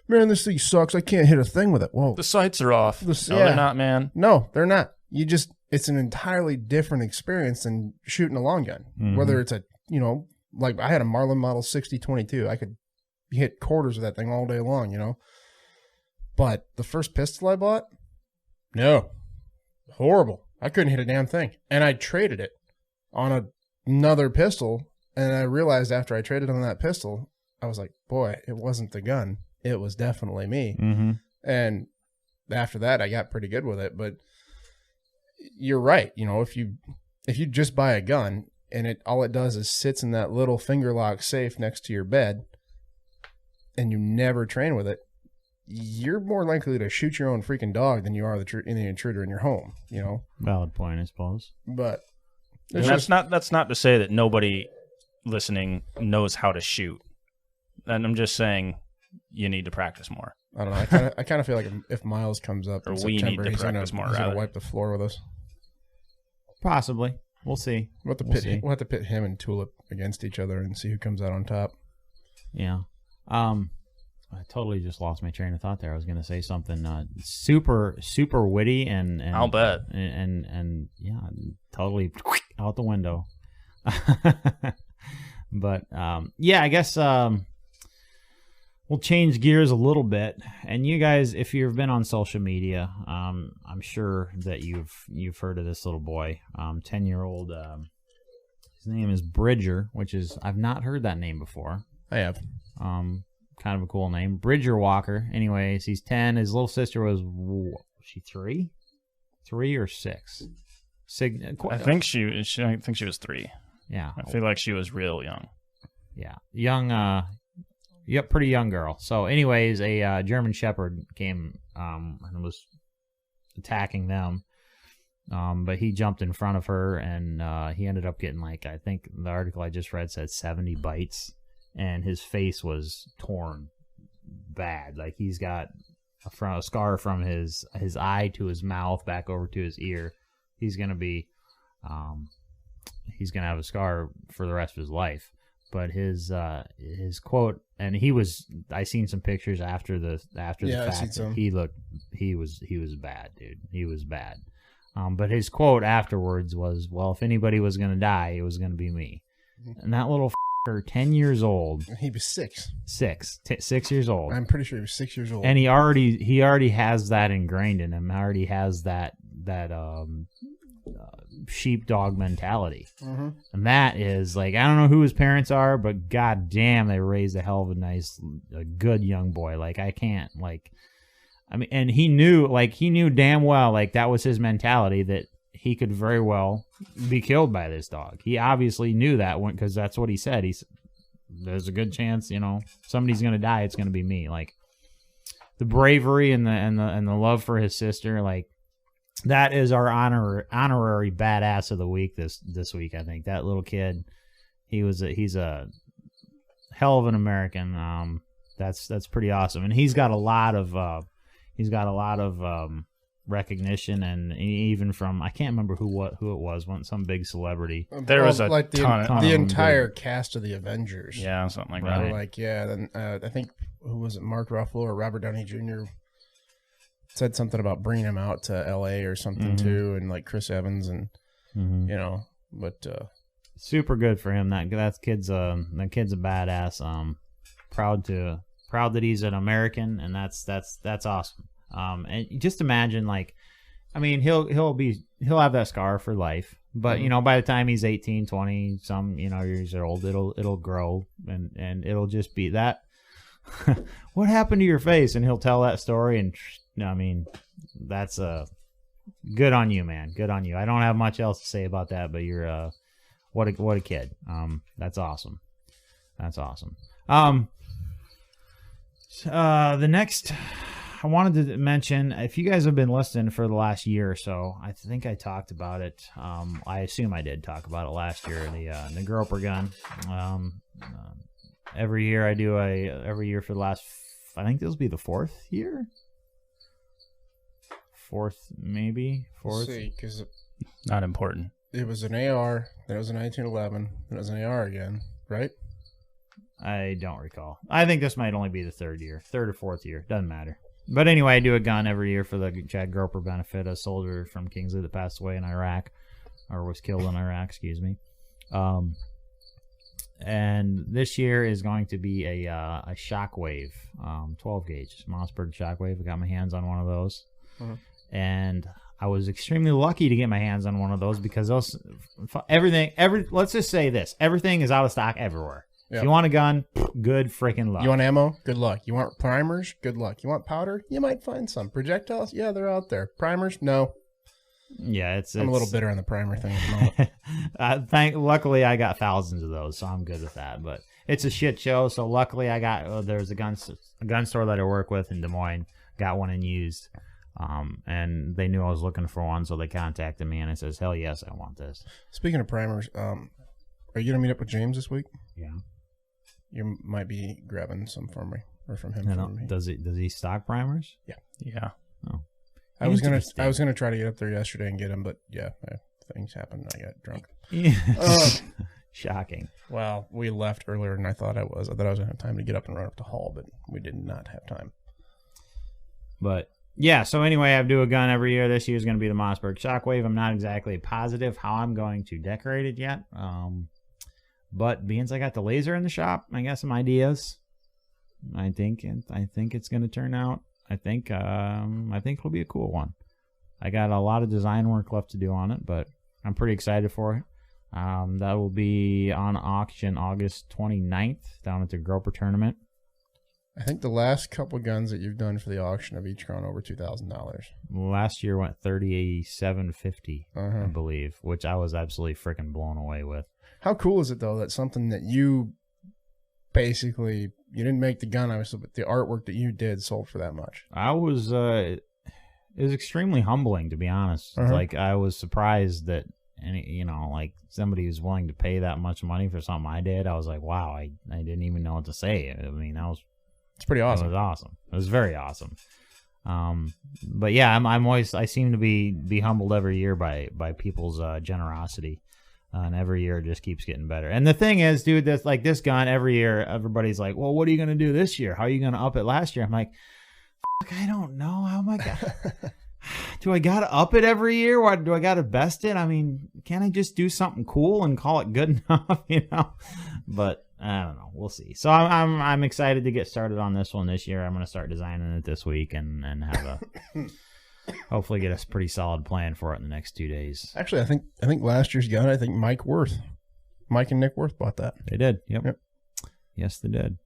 man, this thing sucks. I can't hit a thing with it. Whoa. The sights are off. They're not, man. No, they're not. It's an entirely different experience than shooting a long gun. Mm-hmm. Whether it's like I had a Marlin Model 60-22. I could hit quarters of that thing all day long, But the first pistol I bought, no. Horrible. I couldn't hit a damn thing. And I traded it on another pistol. And I realized after I traded on that pistol, I was like, boy, it wasn't the gun. It was definitely me. Mm-hmm. And after that, I got pretty good with it. But you're right. If you just buy a gun and all it does is sits in that little finger lock safe next to your bed and you never train with it, you're more likely to shoot your own freaking dog than you are the intruder in your home, Valid point, I suppose. But that's not to say that nobody listening knows how to shoot. And I'm just saying you need to practice more. I don't know. I kind of feel like if Miles comes up in September, he's going to wipe the floor with us. Possibly. We'll see. We'll have to pit him and Tulip against each other and see who comes out on top. Yeah. I totally just lost my train of thought there. I was going to say something super witty and I'll bet. And yeah, totally out the window. But yeah, I guess we'll change gears a little bit. And you guys, if you've been on social media, I'm sure that you've heard of this little boy, 10-year-old. His name is Bridger, which is I've not heard that name before. I have. Kind of a cool name, Bridger Walker. Anyways, he's 10. His little sister was she 3 or 6? I think she was 3. Yeah, I feel like she was real young. Yeah, young. Yep, pretty young girl. So, anyways, a German Shepherd came and was attacking them. But he jumped in front of her, and he ended up getting, like, I think the article I just read said 70 bites. And his face was torn bad. Like, he's got a scar from his eye to his mouth back over to his ear. He's going to be, he's going to have a scar for the rest of his life. But his quote, and I seen some pictures after the fact. I've seen some. He was bad, dude. He was bad. But his quote afterwards was, well, if anybody was going to die, it was going to be me. And that little 10 years old. He was 6. 6 years old. I'm pretty sure he was 6 years old. And he already has that ingrained in him. Already has that sheepdog mentality. Mm-hmm. And that is, like, I don't know who his parents are, but god damn, they raised a hell of a good young boy. Like, I can't, like, I mean, and he knew damn well, like, that was his mentality, that he could very well be killed by this dog. He obviously knew that because that's what he said. There's a good chance, somebody's going to die. It's going to be me. Like, the bravery and the love for his sister, like, that is our honorary badass of the week this week. I think that little kid, he's a hell of an American. That's pretty awesome, and he's got a lot of recognition, and even from, I can't remember who it was, some big celebrity. There was the entire cast of the Avengers. Yeah, something like that. Like, yeah, then I think, who was it, Mark Ruffalo or Robert Downey Jr. said something about bringing him out to L.A. or something too, and like Chris Evans, and but super good for him. That kid's a badass. Proud that he's an American, and that's awesome. And just imagine, like, I mean, he'll have that scar for life, but by the time he's 18, 20, some years old, it'll grow, and it'll just be that. What happened to your face? And he'll tell that story, and I mean, that's good on you, man. Good on you. I don't have much else to say about that, but you're what a kid. That's awesome. That's awesome. The next, I wanted to mention, if you guys have been listening for the last year or so, I think I talked about it. I assume I did talk about it last year. The Groepper gun. Every year I do every year for the last, I think this will be the 4th year. 4th, maybe 4th. Let's see, because not important. It was an AR, then it was a 1911, then it was an AR again, right? I don't recall. I think this might only be the 3rd or 4th year. Doesn't matter. But anyway, I do a gun every year for the Chad Groepper benefit, a soldier from Kingsley that passed away in Iraq, or was killed in Iraq, excuse me. And this year is going to be a Shockwave, 12 gauge Mossberg Shockwave. I got my hands on one of those, and I was extremely lucky to get my hands on one of those because let's just say this: everything is out of stock everywhere. Yep. If you want a gun, good freaking luck. You want ammo? Good luck. You want primers? Good luck. You want powder? You might find some. Projectiles? Yeah, they're out there. Primers? No. Yeah, I'm a little bitter on the primer thing at the moment. Luckily, I got thousands of those, so I'm good with that. But it's a shit show, so luckily I got there's a gun store that I work with in Des Moines, got one in used, and they knew I was looking for one, so they contacted me and it says, hell yes, I want this. Speaking of primers, are you gonna meet up with James this week? Yeah. you might be grabbing some from me or from him. From me. Does he stock primers? Yeah. Oh, I was gonna try to get up there yesterday and get him, but things happened. I got drunk. Shocking. Well, we left earlier than I thought I was. I thought I was gonna have time to get up and run up the hall, but we did not have time. But yeah, so anyway, I do a gun every year. This year is going to be the Mossberg Shockwave. I'm not exactly positive how I'm going to decorate it yet. But being I got the laser in the shop, I got some ideas. I think it's going to turn out. I think it'll be a cool one. I got a lot of design work left to do on it, but I'm pretty excited for it. That will be on auction August 29th down at the Groepper tournament. I think the last couple guns that you've done for the auction have each gone over $2,000. Last year went $37.50, I believe, which I was absolutely freaking blown away with. How cool is it though that something that you basically you didn't make the gun, obviously, but the artwork that you did sold for that much? I was it was extremely humbling, to be honest. Like I was surprised that like somebody was willing to pay that much money for something I did. I was like, wow, I didn't even know what to say. I mean, it's pretty awesome. It was awesome. It was very awesome. But yeah, I seem to be humbled every year by people's generosity. And every year it just keeps getting better. And the thing is, dude, that's like this gun every year, everybody's like, well, what are you going to do this year? How are you going to up it last year? I'm like, I don't know. How am I going do I got to up it every year? Or do I got to best it? I mean, can't I just do something cool and call it good enough, But I don't know. We'll see. So I'm excited to get started on this one this year. I'm going to start designing it this week and have a hopefully get a pretty solid plan for it in the next 2 days. Actually, I think last year's gun, Mike and Nick Worth bought that. They did. Yep. Yes, they did.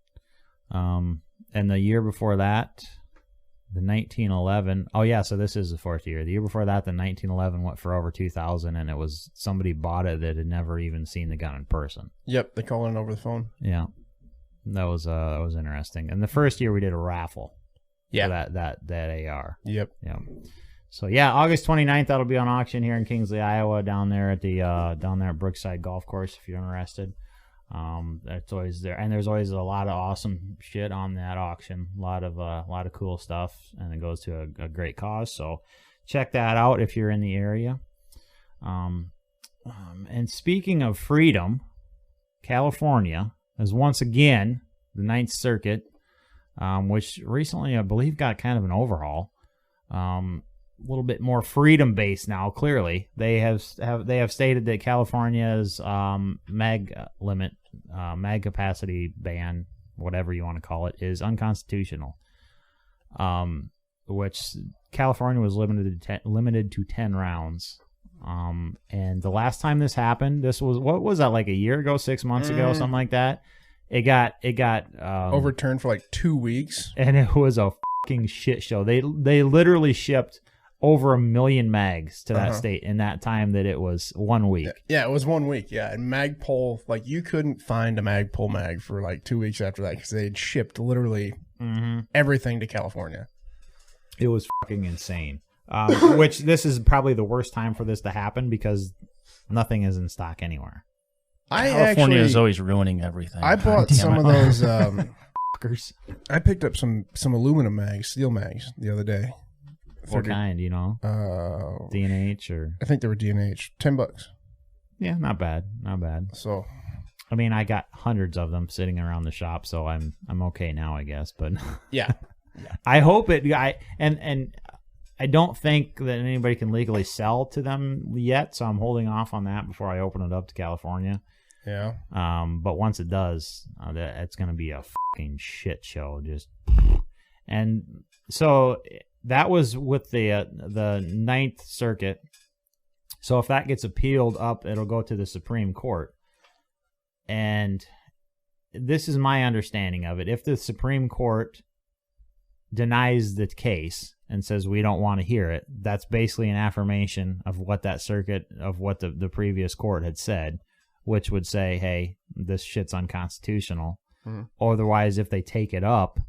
And the year before that, the 1911. Oh yeah, so this is the fourth year. The year before that, the 1911 went for over 2,000, and it was somebody bought it that had never even seen the gun in person. Yep, they called it over the phone. Yeah, that was interesting. And the first year we did a raffle. Yeah, for that AR. Yep. Yeah. So yeah, August 29th, that'll be on auction here in Kingsley, Iowa, down there at Brookside Golf Course if you're interested. That's always there, and there's always a lot of awesome shit on that auction. A lot of cool stuff, and it goes to a great cause. So check that out if you're in the area. And speaking of freedom, California is once again the Ninth Circuit, which recently I believe got kind of an overhaul. A little bit more freedom based now. Clearly, they have stated that California's mag capacity ban, whatever you want to call it, is unconstitutional. Which California was limited to 10 rounds. And the last time this happened, this was, what was that, like a year ago, 6 months ago, something like that. It got overturned for like 2 weeks, and it was a fucking shit show. They literally shipped over 1 million mags to that state in that time that it was 1 week. Yeah, it was 1 week. Yeah, and Magpul, like you couldn't find a Magpul mag for like 2 weeks after that because they'd shipped literally everything to California. It was fucking insane. Which this is probably the worst time for this to happen because nothing is in stock anywhere. California is always ruining everything. I bought some of those. I picked up some aluminum mags, steel mags, the other day. What kind, D&H or? I think they were D&H. $10. Yeah, not bad, not bad. So, I mean, I got hundreds of them sitting around the shop, so I'm okay now, I guess. But yeah. I hope it. And I don't think that anybody can legally sell to them yet, so I'm holding off on that before I open it up to California. Yeah. But once it does, it's going to be a fucking shit show. And so that was with the Ninth Circuit. So if that gets appealed up, it'll go to the Supreme Court. And this is my understanding of it. If the Supreme Court denies the case and says we don't want to hear it, that's basically an affirmation of what that circuit, of what the previous court had said, which would say, hey, this shit's unconstitutional. Otherwise, if they take it up,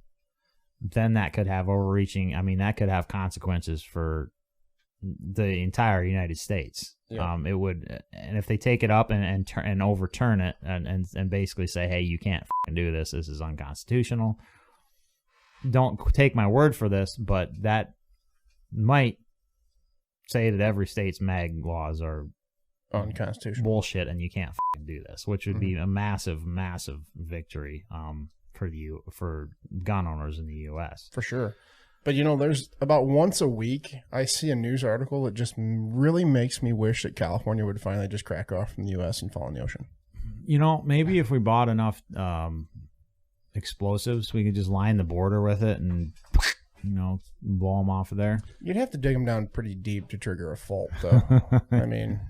then that could have that could have consequences for the entire United States. Yeah. It would, and if they take it up and overturn it and basically say, hey, you can't fucking do this. This is unconstitutional. Don't take my word for this, but that might say that every state's mag laws are unconstitutional bullshit and you can't fucking do this, which would be a massive, massive victory for gun owners in the U.S. For sure. But, there's about once a week I see a news article that just really makes me wish that California would finally just crack off from the U.S. and fall in the ocean. Maybe if we bought enough explosives, we could just line the border with it and, blow them off of there. You'd have to dig them down pretty deep to trigger a fault, though. I mean...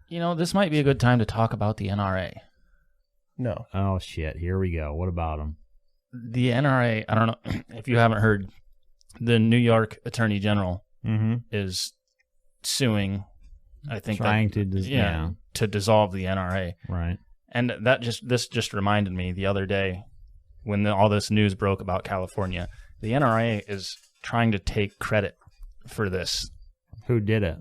this might be a good time to talk about the NRA. No. Oh, shit. Here we go. What about them? The NRA, I don't know if you haven't heard, the New York Attorney General is suing, I think, to dissolve the NRA. Right. And this just reminded me the other day when all this news broke about California. The NRA is trying to take credit for this. Who did it?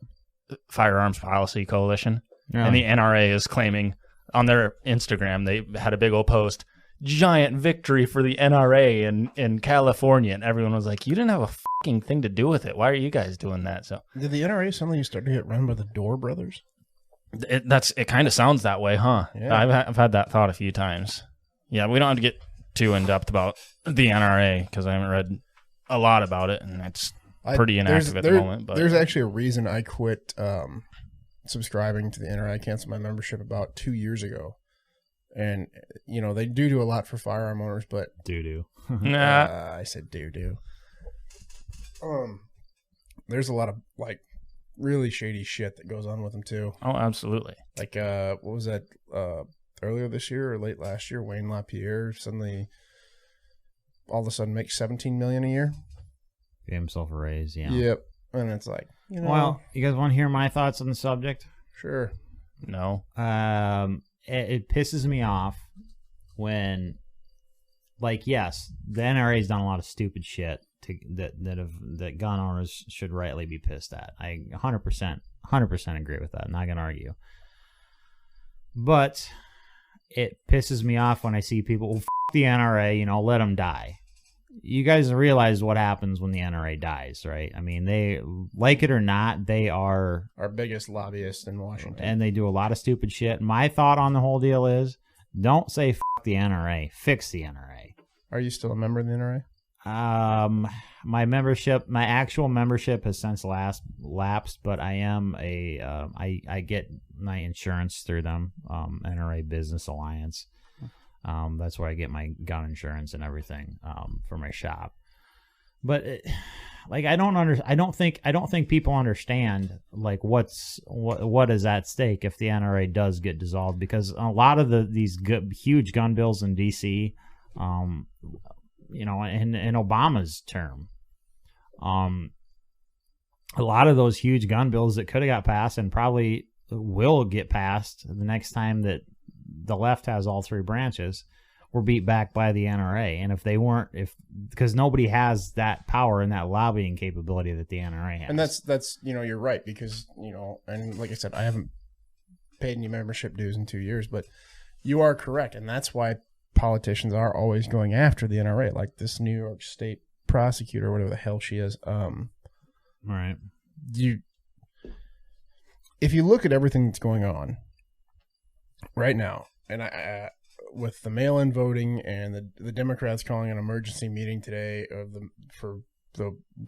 Firearms Policy Coalition. Yeah. And the NRA is claiming on their Instagram, they had a big old post, giant victory for the NRA in California. And everyone was like, you didn't have a fucking thing to do with it. Why are you guys doing that? So did the NRA suddenly start to get run by the Door brothers? It kind of sounds that way, huh? Yeah. I've had that thought a few times. Yeah, we don't have to get too in-depth about the NRA because I haven't read a lot about it, and it's pretty inactive at the moment. But there's actually a reason I quit subscribing to the NRA. I canceled my membership about 2 years ago. And, they do a lot for firearm owners, but... Do. I said do. There's a lot of, really shady shit that goes on with them, too. Oh, absolutely. What was that, earlier this year or late last year? Wayne LaPierre suddenly, all of a sudden, makes $17 million a year. Gave himself a raise, yeah. Yep. And it's like, Well, you guys want to hear my thoughts on the subject? Sure. No. It pisses me off when, yes, the NRA's done a lot of stupid shit that gun owners should rightly be pissed at. I 100% agree with that. I'm not gonna argue. But it pisses me off when I see people, well, f*** the NRA, let them die. You guys realize what happens when the NRA dies, right? I mean, they, like it or not, they are our biggest lobbyist in Washington. And they do a lot of stupid shit. My thought on the whole deal is, don't say f*** the NRA, fix the NRA. Are you still a member of the NRA? My actual membership has since lapsed, but I am I get my insurance through them, NRA Business Alliance. That's where I get my gun insurance and everything for my shop. But I don't think people understand what is at stake if the NRA does get dissolved, because a lot of these huge gun bills in DC, in Obama's term, a lot of those huge gun bills that could have got passed and probably will get passed the next time that the left has all three branches, were beat back by the NRA. And if they weren't, because nobody has that power and that lobbying capability that the NRA has. And that's you're right, because, and like I said, I haven't paid any membership dues in 2 years, but you are correct. And that's why politicians are always going after the NRA, like this New York State prosecutor, whatever the hell she is. Right. If you look at everything that's going on right now, and I with the mail-in voting and the Democrats calling an emergency meeting today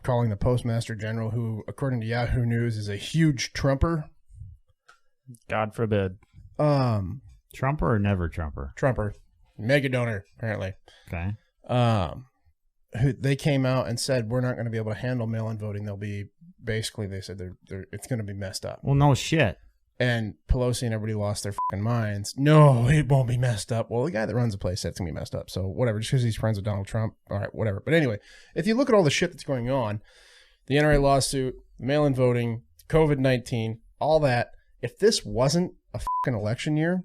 calling the Postmaster General, who, according to Yahoo News, is a huge Trumper. God forbid. Trumper or never Trumper? Trumper. Mega donor, apparently. Okay. They came out and said, we're not going to be able to handle mail-in voting. They said it's going to be messed up. Well, no shit. And Pelosi and everybody lost their fucking minds. No, it won't be messed up. Well, the guy that runs the place said it's going to be messed up. So whatever, just because he's friends with Donald Trump. All right, whatever. But anyway, if you look at all the shit that's going on, the NRA lawsuit, mail-in voting, COVID-19, all that, if this wasn't a fucking election year,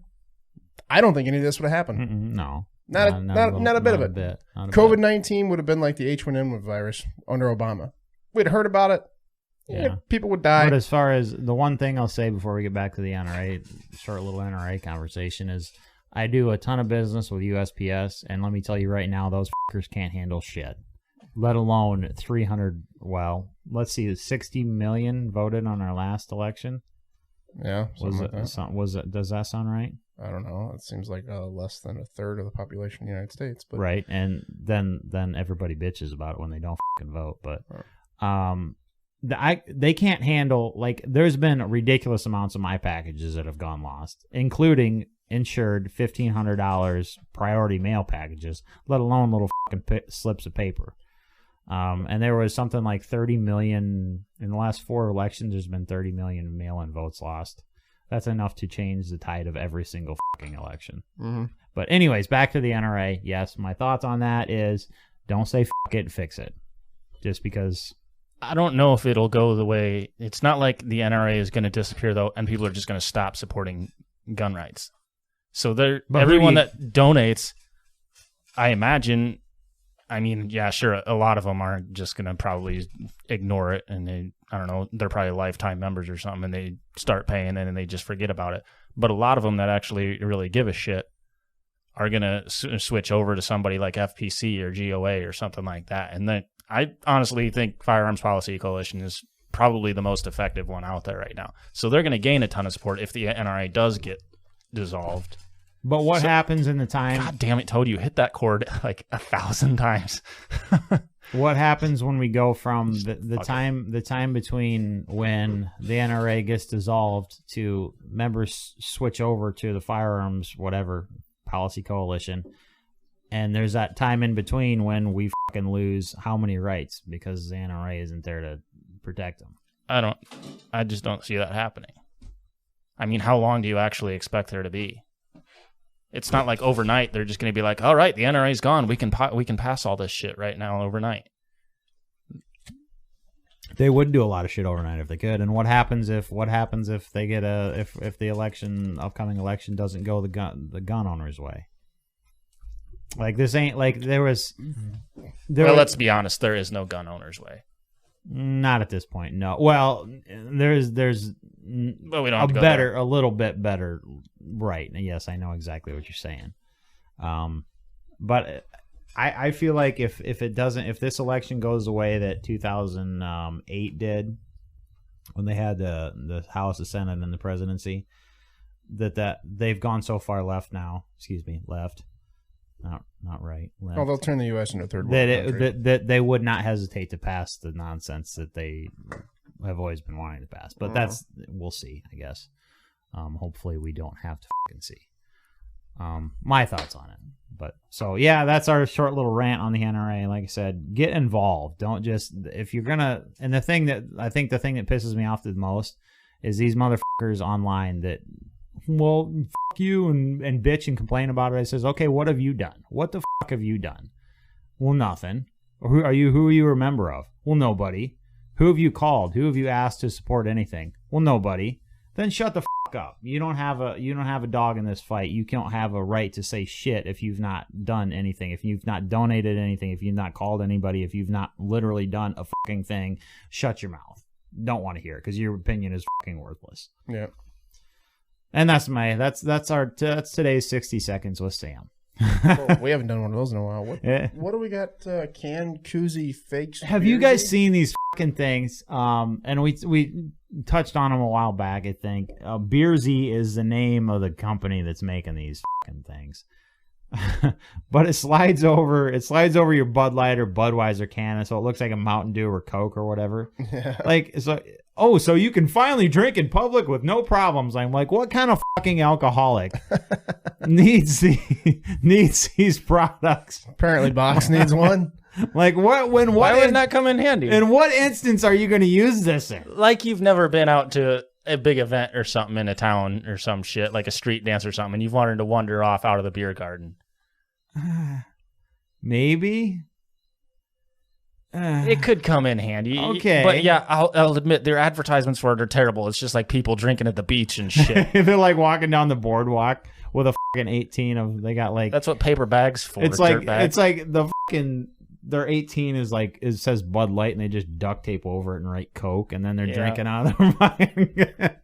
I don't think any of this would have happened. No. Not a bit of it. COVID-19 would have been like the H1N1 virus under Obama. We'd heard about it. people would die. But as far as the one thing I'll say before we get back to the NRA, short little NRA conversation is I do a ton of business with USPS, and let me tell you right now, those fuckers can't handle shit. Let alone 300, well, let's see, 60 million voted on our last election. Yeah. Was it? Does that sound right? I don't know. It seems like less than a third of the population of the United States. But right, and then everybody bitches about it when they don't fucking vote. But they can't handle, like, there's been ridiculous amounts of my packages that have gone lost, including insured $1,500 priority mail packages, let alone little fucking slips of paper. And there was something like 30 million in the last 4 elections. There's been 30 million mail-in votes lost. That's enough to change the tide of every single fucking election. Mm-hmm. But anyways, back to the NRA. Yes, my thoughts on that is don't say fuck it, fix it. Just because. I don't know if it'll go the way. It's not like the NRA is going to disappear, though, and people are just going to stop supporting gun rights. So everyone that donates, I imagine. I mean, yeah, sure. A lot of them are just going to probably ignore it, and I don't know, they're probably lifetime members or something, and they start paying and they just forget about it. But a lot of them that actually really give a shit are going to switch over to somebody like FPC or GOA or something like that. And then I honestly think Firearms Policy Coalition is probably the most effective one out there right now. So they're going to gain a ton of support if the NRA does get dissolved. But what happens in the time? God damn it, Toad! You hit that chord like 1,000 times. What happens when we go from the time between when the NRA gets dissolved to members switch over to the Firearms whatever Policy Coalition, and there's that time in between when we fucking lose how many rights because the NRA isn't there to protect them? I just don't see that happening. I mean, how long do you actually expect there to be? It's not like overnight they're just going to be like, all right, the NRA's gone. We can pass all this shit right now overnight. They would do a lot of shit overnight if they could. And what happens if they get if the upcoming election doesn't go the gun owner's way? Like this ain't like let's be honest, there is no gun owner's way. Not at this point, no. Well, there's but we don't have to go there. A little bit better, right? Yes, I know exactly what you're saying. But I feel like if this election goes the way that 2008 did, when they had the House, the Senate, and the presidency, that they've gone so far left now. Excuse me, left. Not right. Left. Oh, they'll turn the U.S. into a third world country. That they would not hesitate to pass the nonsense that they have always been wanting to pass. But we'll see, I guess. Hopefully we don't have to fucking see. My thoughts on it. But so yeah, that's our short little rant on the NRA. Like I said, get involved. Don't just, if you're gonna, and the thing that pisses me off the most is these motherfuckers online that, well, fuck you and bitch and complain about it. I says, okay, what have you done? What the fuck have you done? Well, nothing. Who are you a member of? Well, nobody. Who have you called? Who have you asked to support anything? Well, nobody. Then shut the fuck up. You don't have a dog in this fight. You don't have a right to say shit if you've not done anything, if you've not donated anything, if you've not called anybody, if you've not literally done a fucking thing. Shut your mouth. Don't want to hear it because your opinion is fucking worthless. Yeah. And that's today's 60 seconds with Sam. Well, we haven't done one of those in a while. What do we got? Canned Koozie fakes. Have you guys seen these fucking things? And we touched on them a while back, I think. Beersy is the name of the company that's making these fucking things. But it slides over your Bud Light or Budweiser can, so it looks like a Mountain Dew or Coke or whatever. Yeah. Like, so you can finally drink in public with no problems. I'm like, what kind of fucking alcoholic needs these products? Apparently, Box needs one. Like, why wouldn't that come in handy? In what instance are you going to use this in? Like you've never been out to a big event or something in a town or some shit, like a street dance or something, and you've wanted to wander off out of the beer garden. Maybe. It could come in handy. Okay. But yeah, I'll admit their advertisements for it are terrible. It's just like people drinking at the beach and shit. They're like walking down the boardwalk with a fucking 18 of, they got like. That's what paper bags for. It's like the fucking their 18 is like it says Bud Light and they just duct tape over it and write Coke and then they're drinking out of their mind.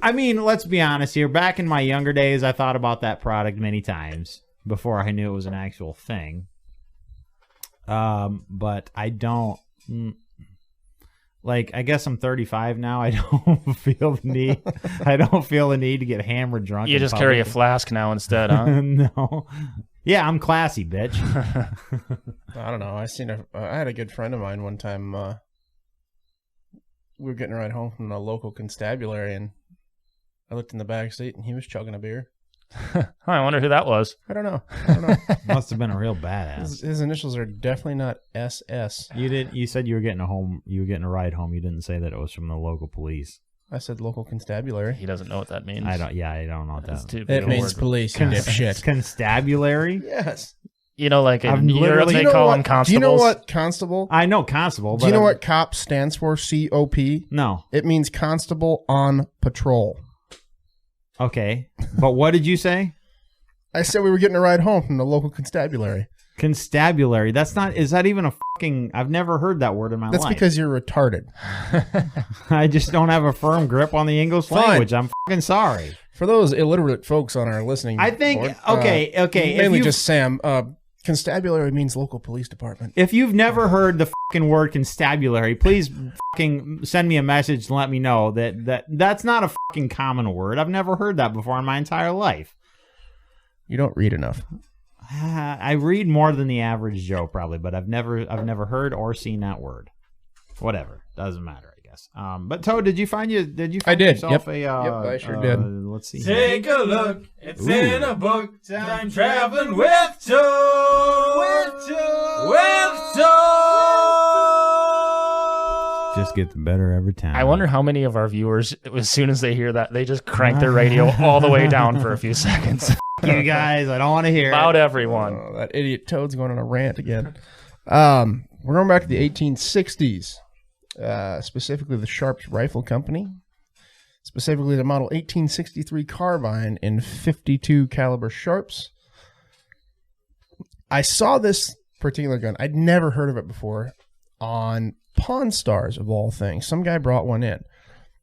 I mean, let's be honest here. Back in my younger days, I thought about that product many times before I knew it was an actual thing. But I don't like. I guess I'm 35 now. I don't feel the need. I don't feel the need to get hammered drunk. You just carry a flask now instead, huh? No. Yeah, I'm classy, bitch. I don't know. I had a good friend of mine one time. We were getting a ride home from the local constabulary, and I looked in the back seat, and he was chugging a beer. I wonder who that was. I don't know. Must have been a real badass. His initials are definitely not SS. You said you were getting a ride home. You didn't say that it was from the local police. I said local constabulary. He doesn't know what that means. I don't know what that means. It means police, you dipshit. Constabulary? Yes. You know, like in Europe they call them constables. Do you know what constable? I know constable. Do you know what COP stands for? COP? No. It means constable on patrol. Okay. But what did you say? I said we were getting a ride home from the local constabulary. Constabulary. Is that even a fucking... I've never heard that word in my life. That's because you're retarded. I just don't have a firm grip on the English language. I'm fucking sorry. For those illiterate folks on our listening I think... board, okay. Mainly just Sam. Constabulary means local police department. If you've never heard the fucking word constabulary, please fucking send me a message and let me know that's not a fucking common word. I've never heard that before in my entire life. You don't read enough. I read more than the average Joe probably, but I've never heard or seen that word. Whatever, doesn't matter, I guess. But Toad, did you find I did. yourself Yep, I sure did. Let's see. Take a look. It's in a book. I'm traveling with Toad. With Toad. Just gets better every time. I wonder how many of our viewers, as soon as they hear that, they just crank their radio all the way down for a few seconds. You guys, I don't want to hear About it. everyone. That idiot Toad's going on a rant again. We're going back to the 1860s, specifically the Sharps Rifle Company, specifically the model 1863 carbine in 52 caliber Sharps. I saw this particular gun. I'd never heard of it before on Pawn Stars, of all things. Some guy brought one in.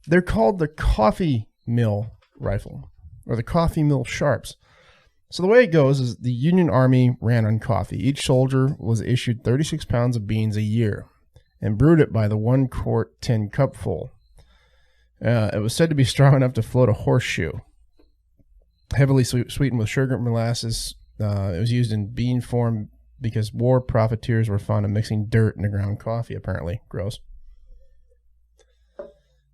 They're called the coffee mill rifle, or the coffee mill Sharps. So the way it goes is the Union Army ran on coffee. Each soldier was issued 36 pounds of beans a year and brewed it by the 1-quart tin cupful. It was said to be strong enough to float a horseshoe. Heavily sweetened with sugar and molasses, it was used in bean form because war profiteers were fond of mixing dirt into ground coffee, apparently. Gross.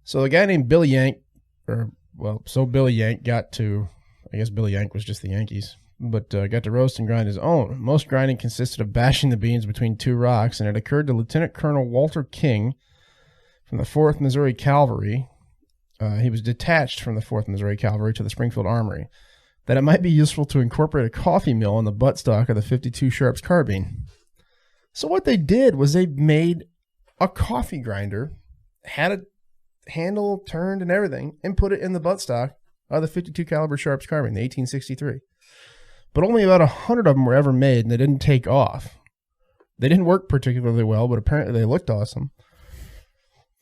So a guy named Billy Yank, Billy Yank got to... I guess Billy Yank was just the Yankees, but got to roast and grind his own. Most grinding consisted of bashing the beans between two rocks, and it occurred to Lieutenant Colonel Walter King from the 4th Missouri Cavalry. He was detached from the 4th Missouri Cavalry to the Springfield Armory, that it might be useful to incorporate a coffee mill in the buttstock of the 52 Sharps carbine. So what they did was they made a coffee grinder, had a handle turned and everything, and put it in the buttstock of the 52 caliber Sharps carbine, the 1863. But only about 100 of them were ever made, and they didn't take off. They didn't work particularly well, but apparently they looked awesome.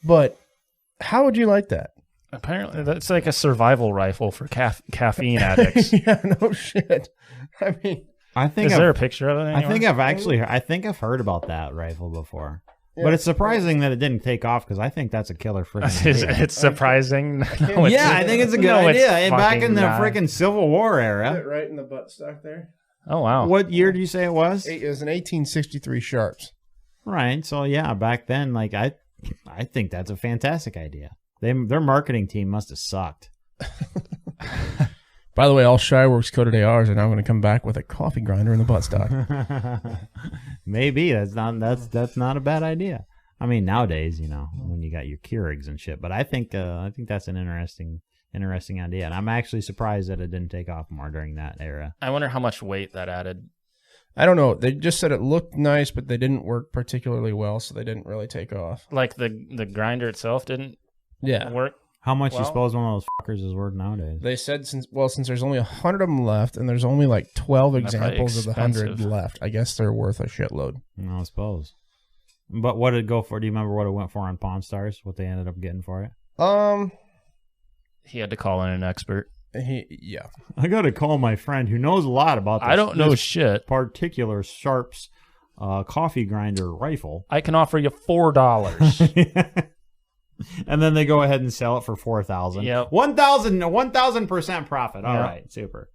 But how would you like that? Apparently, that's like a survival rifle for caffeine addicts. Yeah, no shit. I mean, is there a picture of it? Anywhere? I think I've heard about that rifle before. Yeah. But it's surprising that it didn't take off because I think that's a killer freaking idea. It's surprising. No, I think it's a good idea. Back in the freaking Civil War era. Right in the buttstock there. Oh, wow. What year did you say it was? It was an 1863 Sharps. Right. So, yeah, back then, like I think that's a fantastic idea. Their marketing team must have sucked. By the way, all Shyworks coated ARs are now going to come back with a coffee grinder in the buttstock. Maybe that's not a bad idea. I mean, nowadays, when you got your Keurigs and shit. But I think that's an interesting idea, and I'm actually surprised that it didn't take off more during that era. I wonder how much weight that added. I don't know. They just said it looked nice, but they didn't work particularly well, so they didn't really take off. Like the grinder itself didn't work. How much you suppose one of those fuckers is worth nowadays? They said since there's only 100 of them left, and there's only like 12 examples of the 100 left, I guess they're worth a shitload. I suppose. But what did it go for? Do you remember what it went for on Pawn Stars? What they ended up getting for it? He had to call in an expert. Yeah. I got to call my friend who knows a lot about this. I don't know shit. Particular Sharps coffee grinder rifle. I can offer you $4. And then they go ahead and sell it for $4,000. Yep. 1,000% profit. All right, super.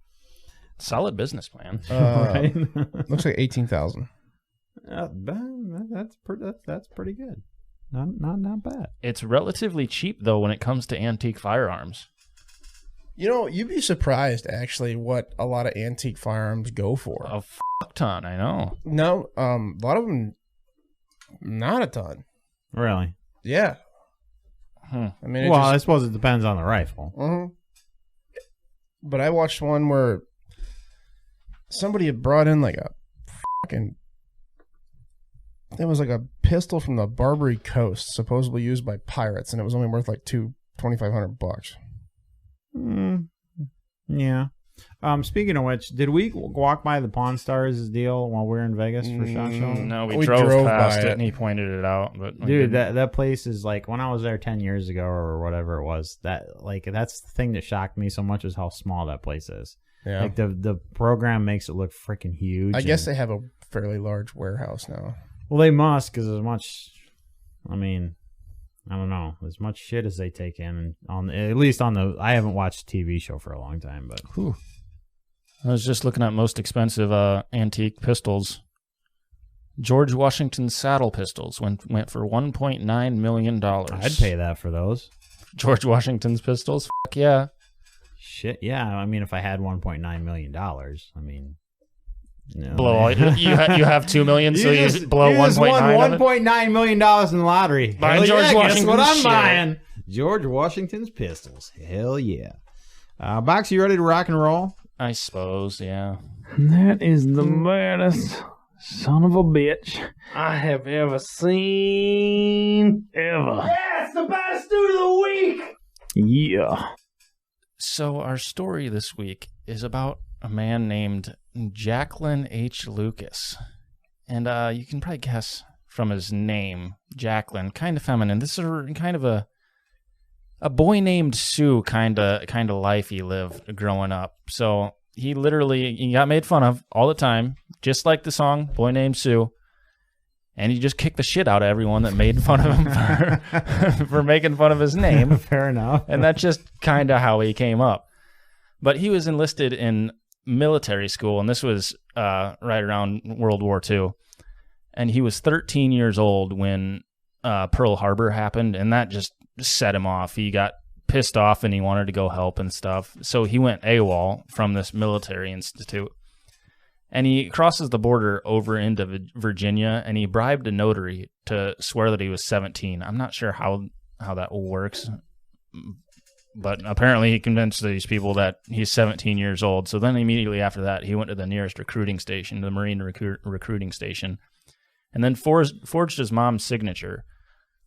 Solid business plan. Right? Looks like 18,000. That's pretty good. Not bad. It's relatively cheap though when it comes to antique firearms. You know, you'd be surprised actually what a lot of antique firearms go for. A fuck ton, I know. No, a lot of them, not a ton. Really? Yeah. I mean, I suppose it depends on the rifle. But I watched one where somebody had brought in like a fucking. It was like a pistol from the Barbary Coast, supposedly used by pirates, and it was only worth like $2,500. Yeah. Speaking of which, did we walk by the Pawn Stars deal while we were in Vegas for SHOT Show? No, we drove past it and he pointed it out. But dude, that place is like, when I was there 10 years ago or whatever it was, that's the thing that shocked me so much is how small that place is. Yeah. Like the program makes it look freaking huge. I guess they have a fairly large warehouse now. Well, they must, because as much, I mean, I don't know, as much shit as they take in, at least on the, I haven't watched a TV show for a long time, but. Whew. I was just looking at most expensive antique pistols. George Washington saddle pistols went for $1.9 million. I'd pay that for those. George Washington's pistols? Fuck yeah. Shit, yeah. I mean, if I had $1.9 million, I mean... No, blow you have $2 million, so you just blow 1.9 $1.9 million in the lottery. Buy George Washington's guess what I'm shit. buying? George Washington's pistols. Hell yeah. Box, you ready to rock and roll? I suppose, yeah. That is the baddest son of a bitch I have ever seen ever. Yeah, it's the baddest dude of the week. Yeah. So our story this week is about a man named Jacqueline H. Lucas. And you can probably guess from his name, Jacqueline, kind of feminine. This is kind of a boy named Sue kind of life he lived growing up. So he got made fun of all the time, just like the song Boy Named Sue. And he just kicked the shit out of everyone that made fun of him for making fun of his name. Fair enough. And that's just kind of how he came up. But he was enlisted in military school, and this was right around World War II. And he was 13 years old when Pearl Harbor happened, and that just set him off. He got pissed off, and he wanted to go help and stuff. So he went AWOL from this military institute. And he crosses the border over into Virginia, and he bribed a notary to swear that he was 17. I'm not sure how that works, but apparently he convinced these people that he's 17 years old. So then immediately after that, he went to the nearest recruiting station, the Marine recruiting station, and then forged his mom's signature.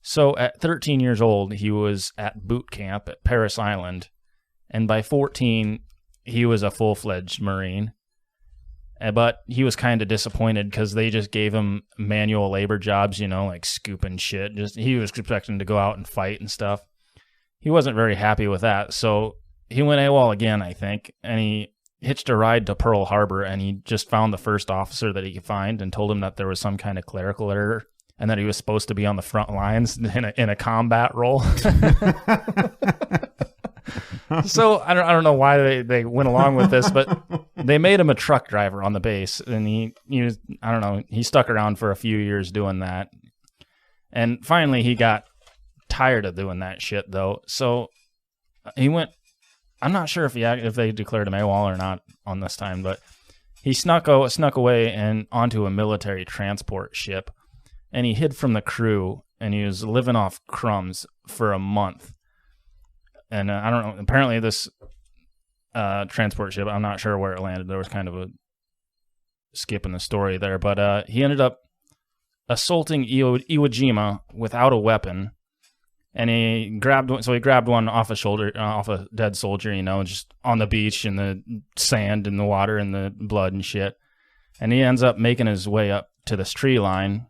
So at 13 years old, he was at boot camp at Parris Island, and by 14, he was a full-fledged Marine. But he was kind of disappointed because they just gave him manual labor jobs, like scooping shit. He was expecting to go out and fight and stuff. He wasn't very happy with that, so he went AWOL again, I think, and he hitched a ride to Pearl Harbor, and he just found the first officer that he could find and told him that there was some kind of clerical error and that he was supposed to be on the front lines in a combat role. So I don't know why they went along with this, but they made him a truck driver on the base, and he was, I don't know, he stuck around for a few years doing that, and finally he got tired of doing that shit though. So he went. I'm not sure if they declared him AWOL or not on this time, but he snuck away and onto a military transport ship, and he hid from the crew, and he was living off crumbs for a month. And I don't know, apparently this transport ship, I'm not sure where it landed. There was kind of a skip in the story there. But he ended up assaulting Iwo Jima without a weapon. And he grabbed one off a shoulder, off a dead soldier, just on the beach in the sand and the water and the blood and shit. And he ends up making his way up to this tree line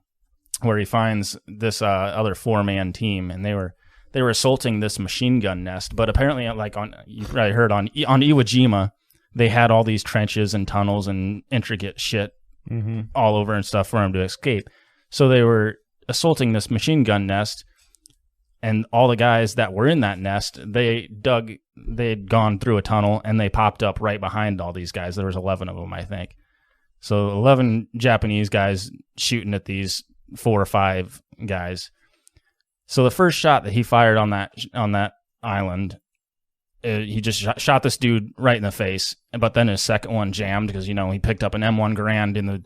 where he finds this other 4-man team, and they were assaulting this machine gun nest. But apparently, you probably heard on Iwo Jima, they had all these trenches and tunnels and intricate shit all over and stuff for him to escape. So they were assaulting this machine gun nest. And all the guys that were in that nest, they'd gone through a tunnel, and they popped up right behind all these guys. There was 11 of them, I think. So 11 Japanese guys shooting at these 4 or 5 guys. So the first shot that he fired on that island, he just shot this dude right in the face. But then his second one jammed because, he picked up an M1 Garand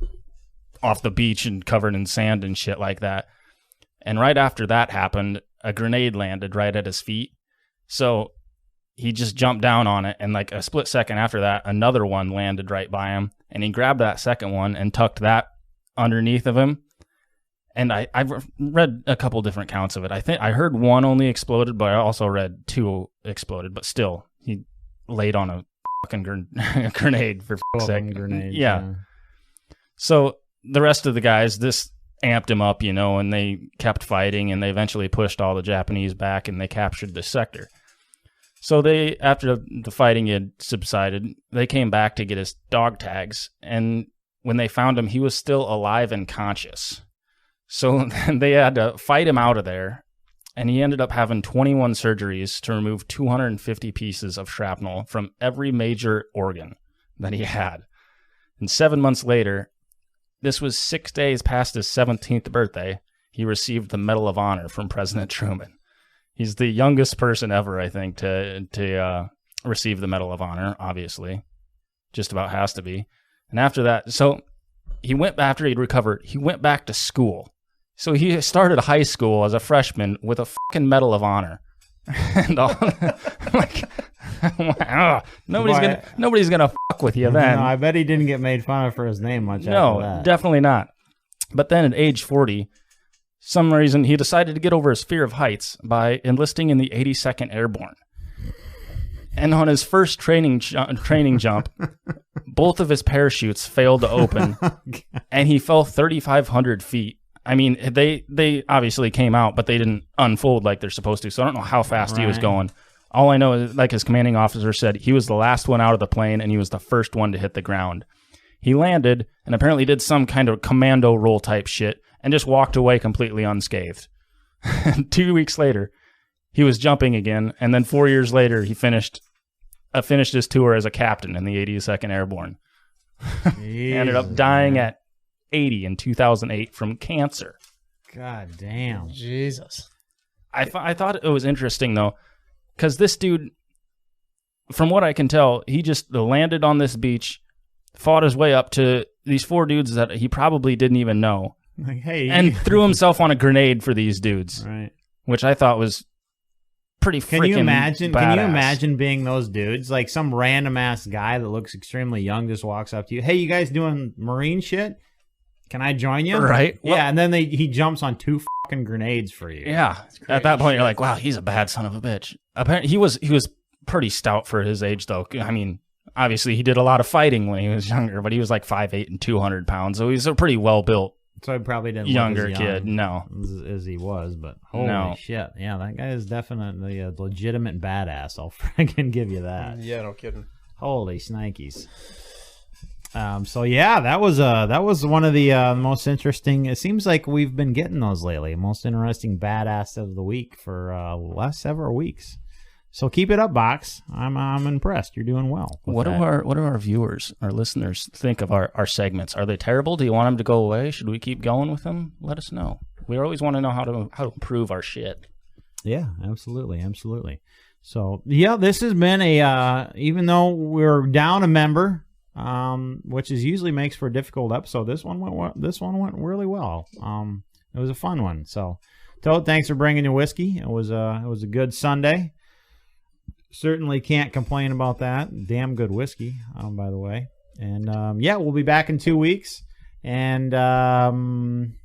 off the beach and covered in sand and shit like that. And right after that happened, a grenade landed right at his feet. So he just jumped down on it, and like a split second after that, another one landed right by him, and he grabbed that second one and tucked that underneath of him. And I've read a couple different counts of it. I think I heard one only exploded, but I also read 2 exploded. But still, he laid on a fucking grenade for fuck's sake. Grenades, yeah. So the rest of the guys, this amped him up, and they kept fighting, and they eventually pushed all the Japanese back, and they captured the sector. So they, after the fighting had subsided, they came back to get his dog tags, and when they found him, he was still alive and conscious. So they had to fight him out of there, and he ended up having 21 surgeries to remove 250 pieces of shrapnel from every major organ that he had. And 7 months later, this was 6 days past his 17th birthday, he received the Medal of Honor from President Truman. He's the youngest person ever, I think, to receive the Medal of Honor, obviously. Just about has to be. And after that, so after he'd recovered, he went back to school. So he started high school as a freshman with a fucking Medal of Honor. And all, nobody's gonna fuck with you then. No, I bet he didn't get made fun of for his name much after that. No, definitely not. But then at age 40, some reason he decided to get over his fear of heights by enlisting in the 82nd Airborne. And on his first training jump, both of his parachutes failed to open, and he fell 3,500 feet. I mean, they obviously came out, but they didn't unfold like they're supposed to. So I don't know how fast he was going. All I know is, like his commanding officer said, he was the last one out of the plane, and he was the first one to hit the ground. He landed and apparently did some kind of commando roll type shit and just walked away completely unscathed. 2 weeks later, he was jumping again, and then 4 years later, he finished his tour as a captain in the 82nd Airborne. He ended up dying at 80 in 2008 from cancer. God damn. Jesus. I thought it was interesting, though, because this dude, from what I can tell, he just landed on this beach, fought his way up to these 4 dudes that he probably didn't even know, and threw himself on a grenade for these dudes, right? Which I thought was pretty freaking badass. Can you imagine being those dudes? Like some random ass guy that looks extremely young just walks up to you. Hey, you guys doing Marine shit? Can I join you? Right. Yeah, well, and then he jumps on 2 fucking grenades for you. Yeah. At that point, you're like, wow, he's a bad son of a bitch. Apparently, he was pretty stout for his age, though. I mean, obviously, he did a lot of fighting when he was younger, but he was like 5'8" and 200 pounds, so he's a pretty well-built. So he probably didn't younger look as kid, no, as he was, but holy shit, yeah, that guy is definitely a legitimate badass. I'll freaking give you that. Yeah, no kidding. Holy shnikes. So yeah, that was one of the most interesting. It seems like we've been getting those lately. Most interesting badass of the week for last several weeks. So keep it up, Box. I'm impressed. You're doing well. What do our viewers, our listeners think of our segments? Are they terrible? Do you want them to go away? Should we keep going with them? Let us know. We always want to know how to improve our shit. Yeah, absolutely. So yeah, this has been a even though we're down a member, which usually makes for a difficult episode. This one went really well. It was a fun one. So, Toad, thanks for bringing your whiskey. It was a good Sunday. Certainly can't complain about that. Damn good whiskey, by the way. And yeah, we'll be back in 2 weeks. And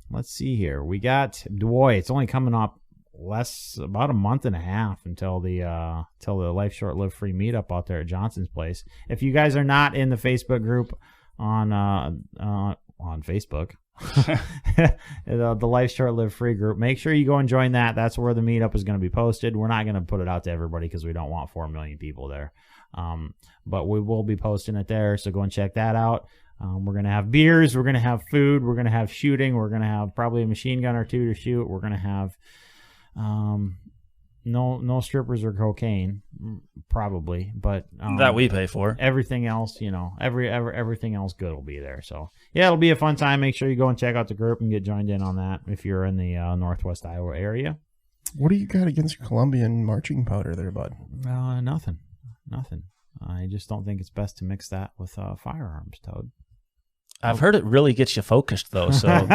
let's see here. We got boy, it's only coming up about a month and a half until the Life Short Live Free meetup out there at Johnson's place. If you guys are not in the Facebook group on Facebook, the Life Short Live Free group, make sure you go and join that. That's where the meetup is going to be posted. We're not going to put it out to everybody because we don't want 4 million people there, but we will be posting it there, so go and check that out. We're going to have beers, we're going to have food, we're going to have shooting, we're going to have probably a machine gun or two to shoot, we're going to have no strippers or cocaine, probably, but that we pay for. Everything else, everything else good will be there. So yeah, it'll be a fun time. Make sure you go and check out the group and get joined in on that if you're in the Northwest Iowa area. What do you got against Colombian marching powder there, bud? Nothing. I just don't think it's best to mix that with firearms, Toad. I've heard it really gets you focused, though, so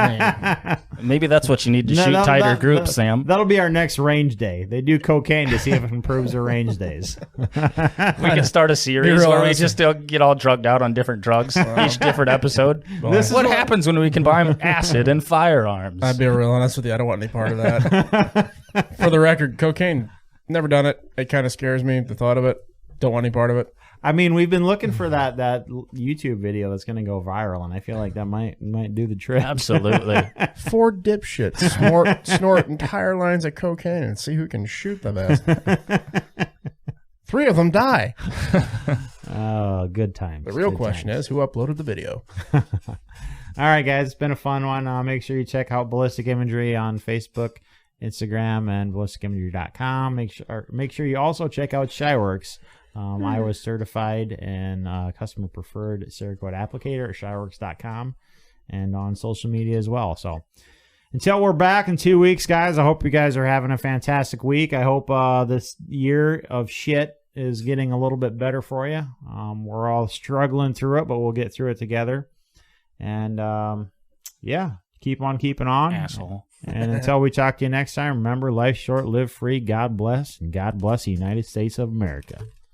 maybe that's what you need to shoot tighter groups, Sam. That'll be our next range day. They do cocaine to see if it improves their range days. We can start a series where we just get all drugged out on different drugs, each different episode. What happens when we combine acid and firearms? I'd be real honest with you. I don't want any part of that. For the record, cocaine, never done it. It kind of scares me, the thought of it. Don't want any part of it. I mean, we've been looking for that YouTube video that's going to go viral, and I feel like that might do the trick. Absolutely. 4 dipshits snort entire lines of cocaine and see who can shoot the best. 3 of them die. Oh, good times. The real question is, who uploaded the video? All right, guys, it's been a fun one. Make sure you check out Ballistic Imagery on Facebook, Instagram, and ballisticimagery.com. Make sure you also check out Shyworks. I was certified and customer preferred Cerakote applicator at shyworks.com and on social media as well. So until we're back in 2 weeks, guys, I hope you guys are having a fantastic week. I hope this year of shit is getting a little bit better for you. We're all struggling through it, but we'll get through it together. And yeah, keep on keeping on. Asshole. And until we talk to you next time, remember, life's short, live free, God bless, and God bless the United States of America.